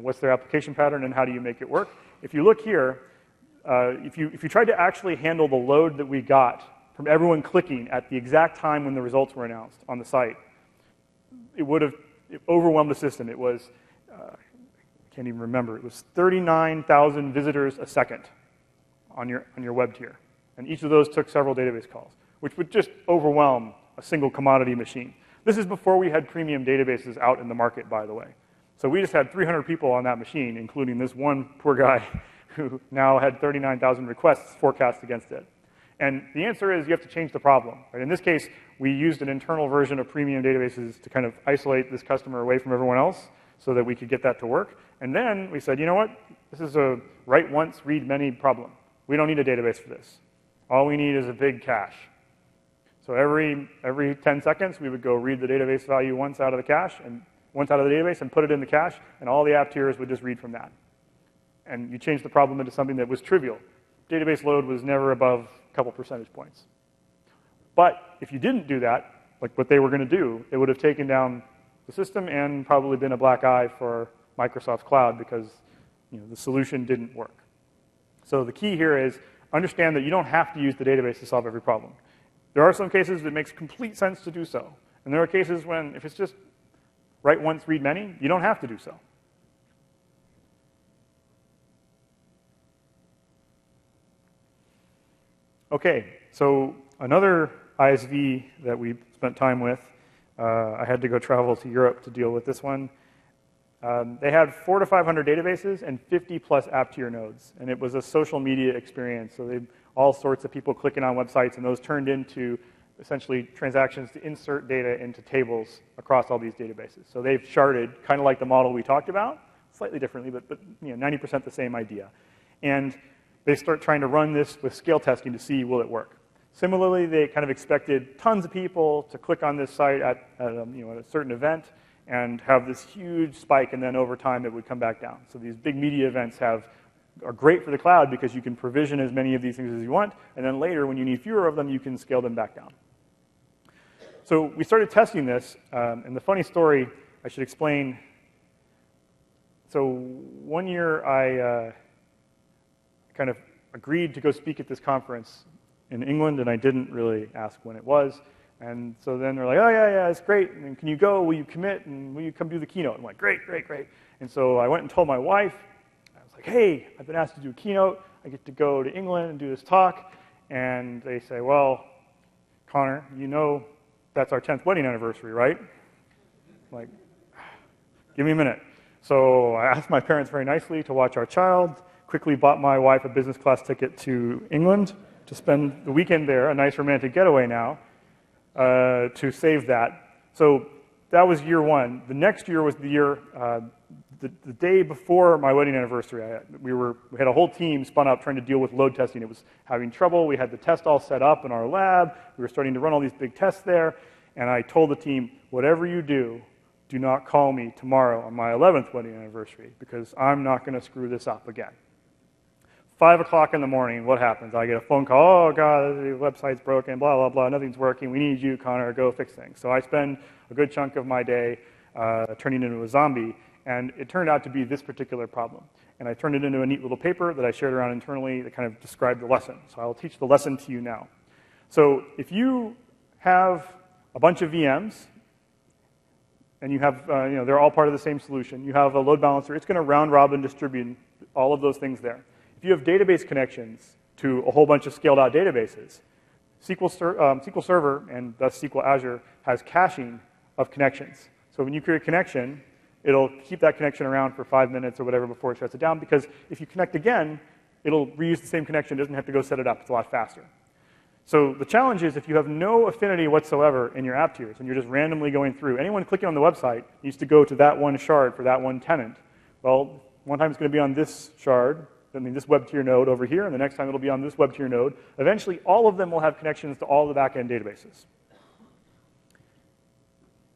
what's their application pattern and how do you make it work. If you look here, if you tried to actually handle the load that we got from everyone clicking at the exact time when the results were announced on the site, it overwhelmed the system. It was, I can't even remember, it was 39,000 visitors a second on your web tier. And each of those took several database calls, which would just overwhelm a single commodity machine. This is before we had premium databases out in the market, by the way. So we just had 300 people on that machine, including this one poor guy who now had 39,000 requests forecast against it. And the answer is you have to change the problem. Right? In this case, we used an internal version of premium databases to kind of isolate this customer away from everyone else so that we could get that to work. And then we said, you know what? This is a write once, read many problem. We don't need a database for this. All we need is a big cache. So every 10 seconds, we would go read the database value once out of the cache and once out of the database and put it in the cache, and all the app tiers would just read from that. And you change the problem into something that was trivial. Database load was never above a couple percentage points. But if you didn't do that, like what they were going to do, it would have taken down the system and probably been a black eye for Microsoft's cloud because the solution didn't work. So the key here is understand that you don't have to use the database to solve every problem. There are some cases that it makes complete sense to do so. And there are cases when if it's just write once, read many, you don't have to do so. Okay, so another ISV that we spent time with, I had to go travel to Europe to deal with this one. They had 400 to 500 databases and 50 plus app tier nodes, and it was a social media experience. So they all sorts of people clicking on websites, and those turned into essentially transactions to insert data into tables across all these databases. So they've sharded, kind of like the model we talked about, slightly differently, but 90% the same idea. And they start trying to run this with scale testing to see will it work. Similarly, they kind of expected tons of people to click on this site at a certain event and have this huge spike, and then over time it would come back down. So these big media events are great for the cloud because you can provision as many of these things as you want, and then later, when you need fewer of them, you can scale them back down. So we started testing this, and the funny story I should explain. So one year I kind of agreed to go speak at this conference in England, and I didn't really ask when it was. And so then they're like, oh, yeah, it's great. And can you go? Will you commit? And will you come do the keynote? I'm like, great. And so I went and told my wife. I was like, hey, I've been asked to do a keynote. I get to go to England and do this talk. And they say, well, Connor, that's our 10th wedding anniversary, right? I'm like, give me a minute. So I asked my parents very nicely to watch our child, quickly bought my wife a business class ticket to England to spend the weekend there, a nice romantic getaway now, to save that. So that was year one. The next year was the year, the day before my wedding anniversary. We had a whole team spun up trying to deal with load testing. It was having trouble. We had the test all set up in our lab. We were starting to run all these big tests there. And I told the team, whatever you do not call me tomorrow on my 11th wedding anniversary because I'm not going to screw this up again. 5 o'clock in the morning, what happens? I get a phone call, oh God, the website's broken, blah, blah, blah, nothing's working, we need you, Connor, go fix things. So I spend a good chunk of my day turning into a zombie, and it turned out to be this particular problem. And I turned it into a neat little paper that I shared around internally that kind of described the lesson. So I'll teach the lesson to you now. So if you have a bunch of VMs, and you have, they're all part of the same solution, you have a load balancer, it's going to round robin distribute all of those things there. If you have database connections to a whole bunch of scaled out databases, SQL Server and thus SQL Azure has caching of connections. So when you create a connection, it'll keep that connection around for 5 minutes or whatever before it shuts it down, because if you connect again, it'll reuse the same connection, it doesn't have to go set it up, it's a lot faster. So the challenge is if you have no affinity whatsoever in your app tiers and you're just randomly going through, anyone clicking on the website needs to go to that one shard for that one tenant. Well, one time it's going to be on this shard, this web tier node over here, and the next time it'll be on this web tier node. Eventually, all of them will have connections to all the back-end databases.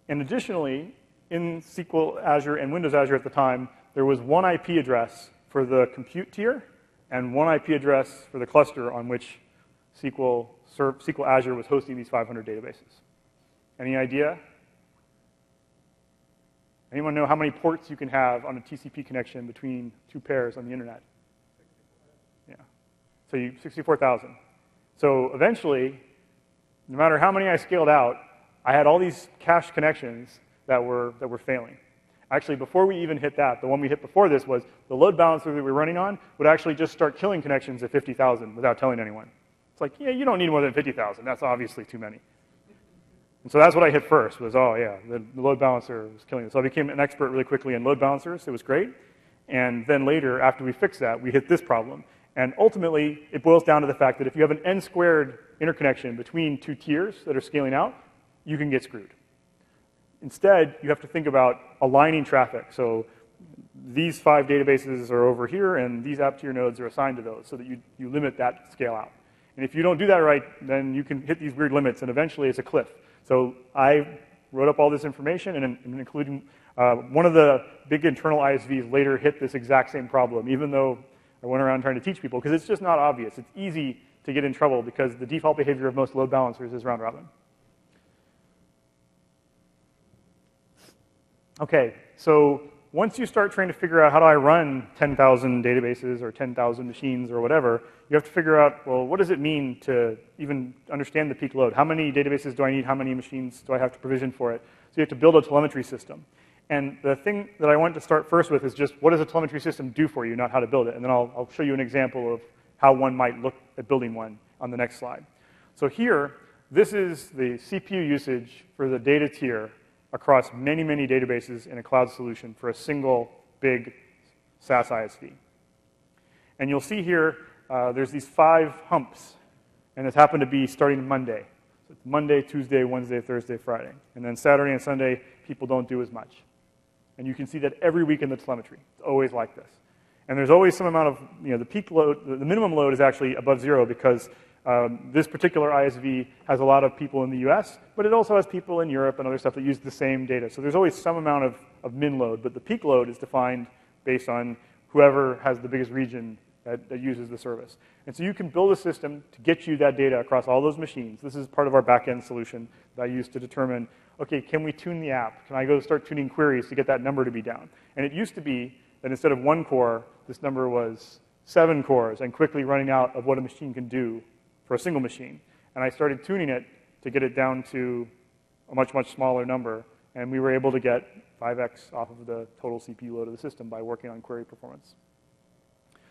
And additionally, in SQL Azure and Windows Azure at the time, there was one IP address for the compute tier and one IP address for the cluster on which SQL Azure was hosting these 500 databases. Any idea? Anyone know how many ports you can have on a TCP connection between two pairs on the internet? Yeah. So 64,000. So eventually, no matter how many I scaled out, I had all these cached connections that were failing. Actually, before we even hit that, the one we hit before this was the load balancer that we were running on would actually just start killing connections at 50,000 without telling anyone. It's like, yeah, you don't need more than 50,000. That's obviously too many. And so that's what I hit first was, oh yeah, the load balancer was killing it. So I became an expert really quickly in load balancers. It was great. And then later, after we fixed that, we hit this problem. And ultimately, it boils down to the fact that if you have an n-squared interconnection between two tiers that are scaling out, you can get screwed. Instead, you have to think about aligning traffic. So these 5 databases are over here, and these app tier nodes are assigned to those so that you limit that scale out. And if you don't do that right, then you can hit these weird limits, and eventually it's a cliff. So I wrote up all this information, and including one of the big internal ISVs later hit this exact same problem, even though I went around trying to teach people, because it's just not obvious. It's easy to get in trouble because the default behavior of most load balancers is round robin. Okay, so once you start trying to figure out how do I run 10,000 databases or 10,000 machines or whatever, you have to figure out, well, what does it mean to even understand the peak load? How many databases do I need? How many machines do I have to provision for it? So you have to build a telemetry system. And the thing that I want to start first with is just what does a telemetry system do for you, not how to build it. And then I'll show you an example of how one might look at building one on the next slide. So here, this is the CPU usage for the data tier across many, many databases in a cloud solution for a single big SaaS ISV. And you'll see here, there's these 5 humps, and it's happened to be starting Monday. So it's Monday, Tuesday, Wednesday, Thursday, Friday. And then Saturday and Sunday, people don't do as much. And you can see that every week in the telemetry. It's always like this. And there's always some amount of, the peak load, the minimum load is actually above 0 because this particular ISV has a lot of people in the US, but it also has people in Europe and other stuff that use the same data. So there's always some amount of min load, but the peak load is defined based on whoever has the biggest region that uses the service. And so you can build a system to get you that data across all those machines. This is part of our back-end solution that I use to determine, okay, can we tune the app? Can I go start tuning queries to get that number to be down? And it used to be that instead of 1 core, this number was 7 cores and quickly running out of what a machine can do for a single machine. And I started tuning it to get it down to a much, much smaller number. And we were able to get 5x off of the total CPU load of the system by working on query performance.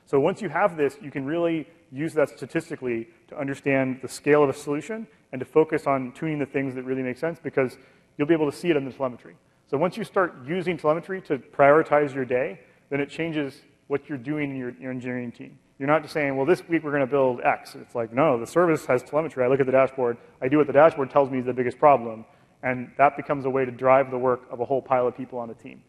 So once you have this, you can really use that statistically to understand the scale of a solution and to focus on tuning the things that really make sense because you'll be able to see it in the telemetry. So once you start using telemetry to prioritize your day, then it changes what you're doing in your engineering team. You're not just saying, well, this week we're going to build X. It's like, no, the service has telemetry. I look at the dashboard. I do what the dashboard tells me is the biggest problem. And that becomes a way to drive the work of a whole pile of people on a team.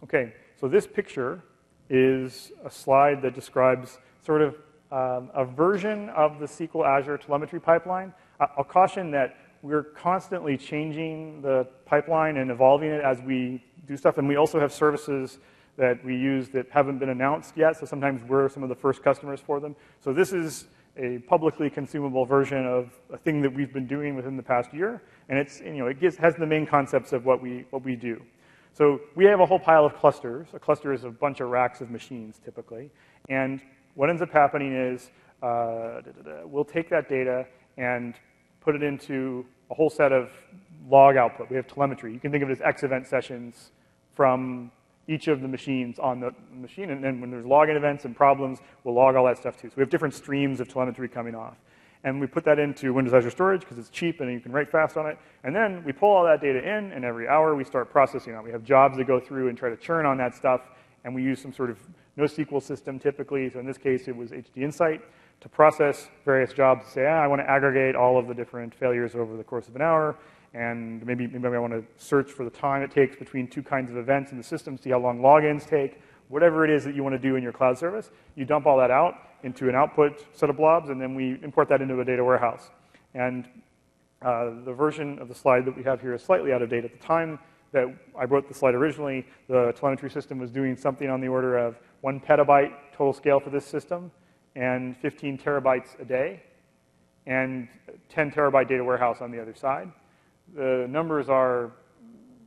Okay, so this picture is a slide that describes sort of a version of the SQL Azure telemetry pipeline. I'll caution that we're constantly changing the pipeline and evolving it as we do stuff. And we also have services that we use that haven't been announced yet, so sometimes we're some of the first customers for them. So this is a publicly consumable version of a thing that we've been doing within the past year, and it's, it has the main concepts of what we do. So we have a whole pile of clusters. A cluster is a bunch of racks of machines, typically. And what ends up happening is we'll take that data and put it into a whole set of log output. We have telemetry. You can think of it as X event sessions from each of the machines on the machine. And then when there's login events and problems, we'll log all that stuff too. So we have different streams of telemetry coming off. And we put that into Windows Azure Storage because it's cheap and you can write fast on it. And then we pull all that data in, and every hour we start processing it. We have jobs that go through and try to churn on that stuff, and we use some sort of NoSQL system typically. So in this case, it was HD Insight to process various jobs. Say, I want to aggregate all of the different failures over the course of an hour, and maybe I want to search for the time it takes between 2 kinds of events in the system, see how long logins take. Whatever it is that you want to do in your cloud service, you dump all that out into an output set of blobs, and then we import that into a data warehouse. And the version of the slide that we have here is slightly out of date. At the time that I wrote the slide originally, the telemetry system was doing something on the order of 1 petabyte total scale for this system, and 15 terabytes a day, and 10 terabyte data warehouse on the other side. The numbers are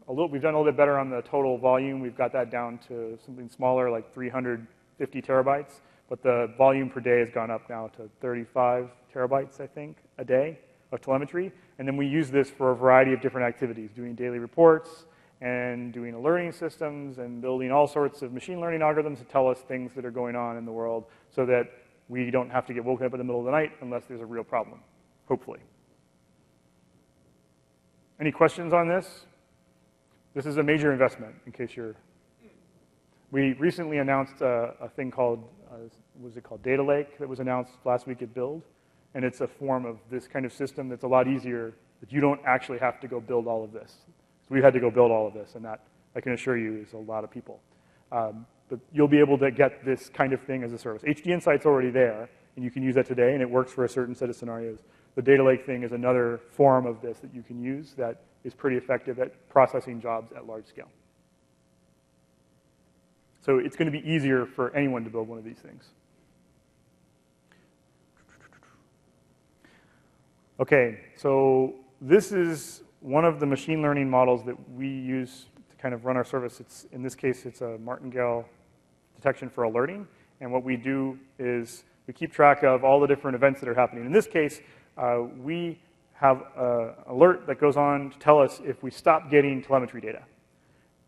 we've done a little bit better on the total volume. We've got that down to something smaller, like 350 terabytes. But the volume per day has gone up now to 35 terabytes, I think, a day of telemetry. And then we use this for a variety of different activities, doing daily reports and doing alerting systems and building all sorts of machine learning algorithms to tell us things that are going on in the world so that we don't have to get woken up in the middle of the night unless there's a real problem, hopefully. Any questions on this? This is a major investment, in case you're... We recently announced a thing called, what was it called, Data Lake, that was announced last week at Build. And it's a form of this kind of system that's a lot easier, that you don't actually have to go build all of this. So we had to go build all of this, and that, I can assure you, is a lot of people. But you'll be able to get this kind of thing as a service. HD Insight's already there, and you can use that today, and it works for a certain set of scenarios. The Data Lake thing is another form of this that you can use that is pretty effective at processing jobs at large scale. So it's going to be easier for anyone to build one of these things. Okay, so this is one of the machine learning models that we use to kind of run our service. In this case, it's a martingale detection for alerting. And what we do is we keep track of all the different events that are happening. In this case, we have an alert that goes on to tell us if we stop getting telemetry data.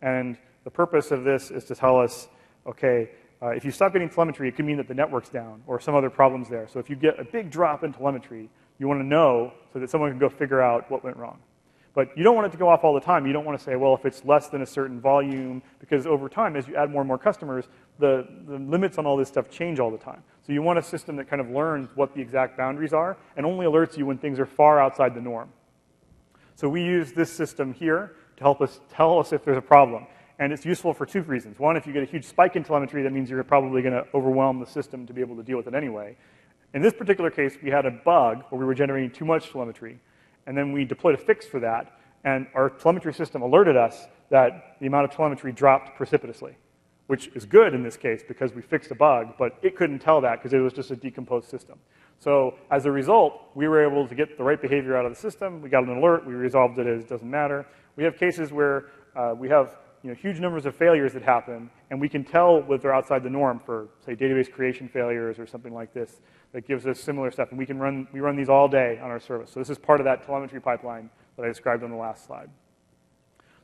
And the purpose of this is to tell us, okay, if you stop getting telemetry, it could mean that the network's down or some other problem's there. So if you get a big drop in telemetry, you want to know so that someone can go figure out what went wrong. But you don't want it to go off all the time. You don't want to say, well, if it's less than a certain volume, because over time, as you add more and more customers, the limits on all this stuff change all the time. So you want a system that kind of learns what the exact boundaries are and only alerts you when things are far outside the norm. So we use this system here to help us tell us if there's a problem. And it's useful for two reasons. One, if you get a huge spike in telemetry, that means you're probably going to overwhelm the system to be able to deal with it anyway. In this particular case, we had a bug where we were generating too much telemetry. And then we deployed a fix for that, and our telemetry system alerted us that the amount of telemetry dropped precipitously, which is good in this case because we fixed a bug, but it couldn't tell that because it was just a decomposed system. So as a result, we were able to get the right behavior out of the system. We got an alert. We resolved it as doesn't matter. We have cases where we have huge numbers of failures that happen, and we can tell whether they're outside the norm for, say, database creation failures or something like this that gives us similar stuff. And we run these all day on our service. So this is part of that telemetry pipeline that I described on the last slide.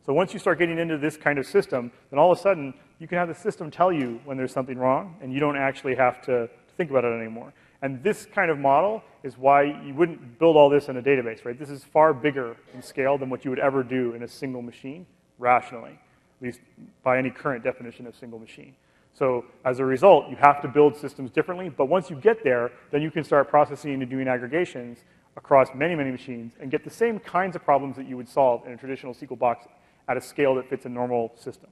So once you start getting into this kind of system, then all of a sudden, you can have the system tell you when there's something wrong, and you don't actually have to think about it anymore. And this kind of model is why you wouldn't build all this in a database, right? This is far bigger in scale than what you would ever do in a single machine rationally, at least by any current definition of single machine. So as a result, you have to build systems differently, but once you get there, then you can start processing and doing aggregations across many, many machines and get the same kinds of problems that you would solve in a traditional SQL box at a scale that fits a normal system.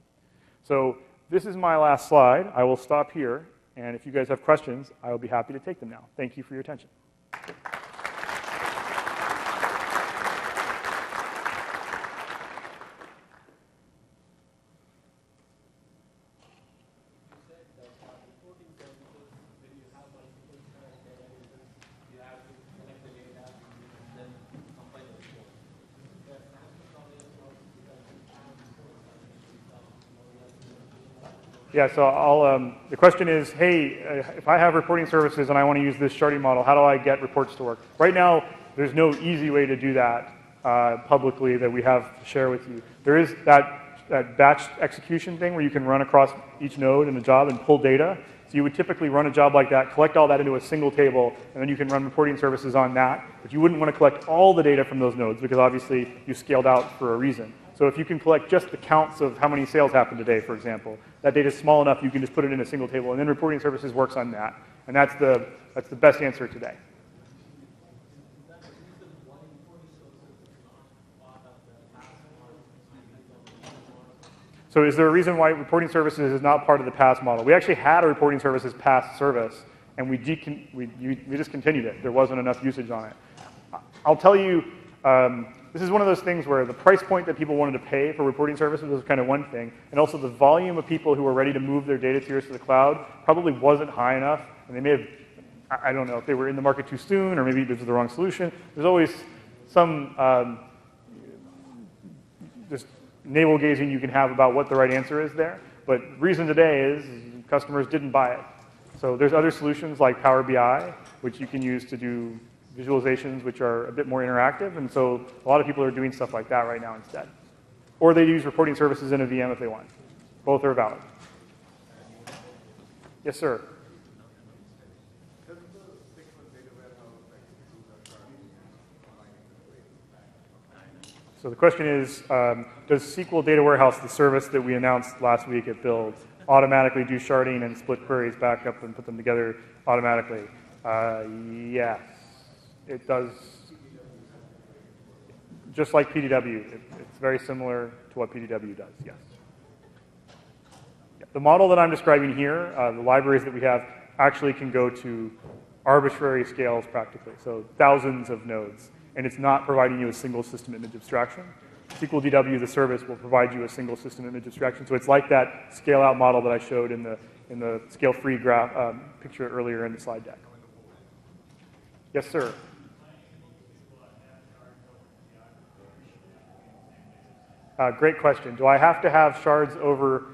So this is my last slide. I will stop here, and if you guys have questions, I will be happy to take them now. Thank you for your attention. Yeah, so the question is, hey, if I have reporting services and I want to use this sharding model, how do I get reports to work? Right now, there's no easy way to do that publicly that we have to share with you. There is that batch execution thing where you can run across each node in the job and pull data. So you would typically run a job like that, collect all that into a single table, and then you can run reporting services on that. But you wouldn't want to collect all the data from those nodes because obviously you scaled out for a reason. So if you can collect just the counts of how many sales happened today, for example, that data is small enough you can just put it in a single table, and then reporting services works on that. And that's the best answer today. So is there a reason why reporting services is not part of the PaaS model? We actually had a reporting services PaaS service, and we discontinued it. There wasn't enough usage on it. I'll tell you, this is one of those things where the price point that people wanted to pay for reporting services was kind of one thing, and also the volume of people who were ready to move their data tiers to the cloud probably wasn't high enough, and they may have, I don't know, if they were in the market too soon, or maybe this was the wrong solution. There's always some just navel-gazing you can have about what the right answer is there, but the reason today is customers didn't buy it. So there's other solutions like Power BI, which you can use to do visualizations which are a bit more interactive, and so a lot of people are doing stuff like that right now instead. Or they use reporting services in a VM if they want. Both are valid. Yes, sir. So the question is, does SQL Data Warehouse, the service that we announced last week at Build, automatically do sharding and split queries back up and put them together automatically? Yes. It does, just like PDW. It's very similar to what PDW does, yes. The model that I'm describing here, the libraries that we have, actually can go to arbitrary scales practically, so thousands of nodes, and it's not providing you a single system image abstraction. SQL DW, the service, will provide you a single system image abstraction, so it's like that scale-out model that I showed in the scale-free graph picture earlier in the slide deck. Yes, sir. Great question. Do I have to have shards over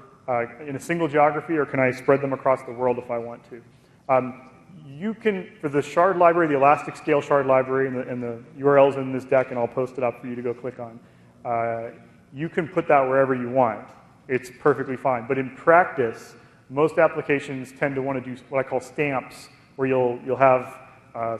in a single geography, or can I spread them across the world if I want to? You can, for the shard library, the Elastic Scale shard library, and the URL's in this deck, and I'll post it up for you to go click on. You can put that wherever you want. It's perfectly fine. But in practice, most applications tend to want to do what I call stamps, where you'll have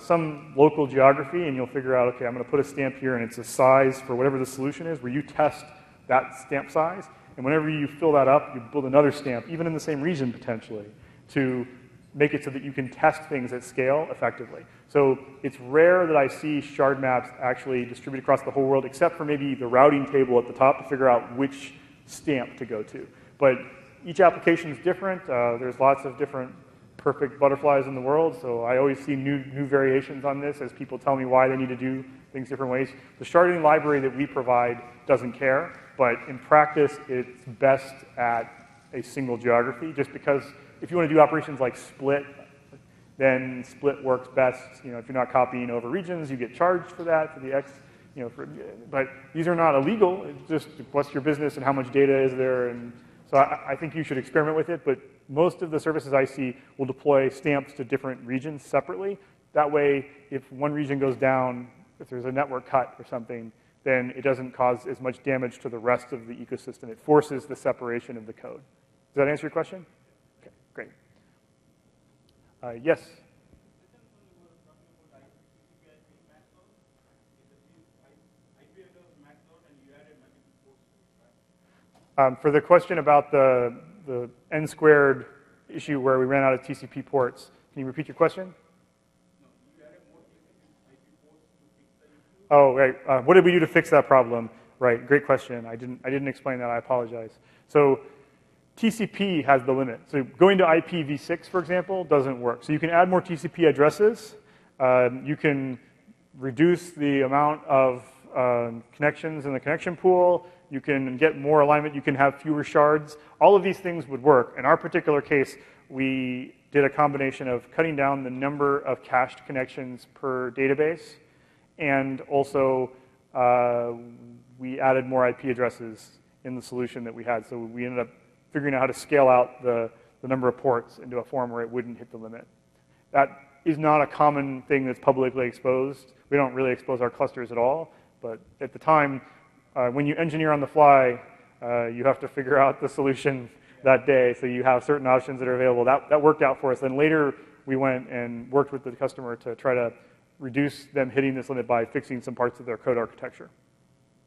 some local geography, and you'll figure out, okay, I'm going to put a stamp here, and it's a size for whatever the solution is, where you test that stamp size. And whenever you fill that up, you build another stamp, even in the same region potentially, to make it so that you can test things at scale effectively. So it's rare that I see shard maps actually distributed across the whole world, except for maybe the routing table at the top to figure out which stamp to go to. But each application is different. There's lots of different perfect butterflies in the world, so I always see new variations on this as people tell me why they need to do things different ways. The sharding library that we provide doesn't care, but in practice, it's best at a single geography, just because if you want to do operations like split, then split works best. If you're not copying over regions, you get charged for that, for the X, but these are not illegal. It's just what's your business and how much data is there. And so I think you should experiment with it, but most of the services I see will deploy stamps to different regions separately. That way, if one region goes down, if there's a network cut or something, then it doesn't cause as much damage to the rest of the ecosystem. It forces the separation of the code. Does that answer your question? Okay, great. Yes? For the question about the n squared issue where we ran out of TCP ports, can you repeat your question? Oh, right. What did we do to fix that problem? Right, great question. I didn't explain that. I apologize. So TCP has the limit. So going to IPv6, for example, doesn't work. So you can add more TCP addresses. You can reduce the amount of connections in the connection pool. You can get more alignment. You can have fewer shards. All of these things would work. In our particular case, we did a combination of cutting down the number of cached connections per database, and also we added more IP addresses in the solution that we had. So we ended up figuring out how to scale out the number of ports into a form where it wouldn't hit the limit. That is not a common thing that's publicly exposed. We don't really expose our clusters at all, but at the time, when you engineer on the fly, you have to figure out the solution that day, so you have certain options that are available. That worked out for us. Then later, we went and worked with the customer to try to reduce them hitting this limit by fixing some parts of their code architecture.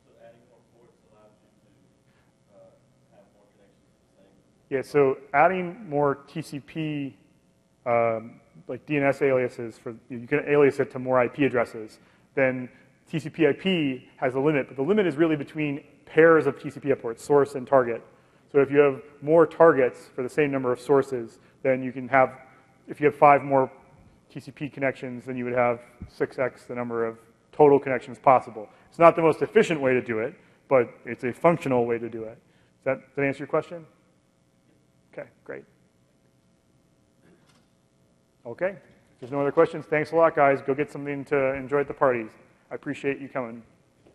So adding more ports allows you to have more connections to the same. Yeah, so adding more TCP, like DNS aliases, you can alias it to more IP addresses. Then TCP/IP has a limit, but the limit is really between pairs of TCP ports, source and target. So if you have more targets for the same number of sources, then you can have, if you have 5 more TCP connections, then you would have 6x the number of total connections possible. It's not the most efficient way to do it, but it's a functional way to do it. Does that answer your question? Okay, great. Okay, if there's no other questions, thanks a lot, guys. Go get something to enjoy at the parties. I appreciate you coming.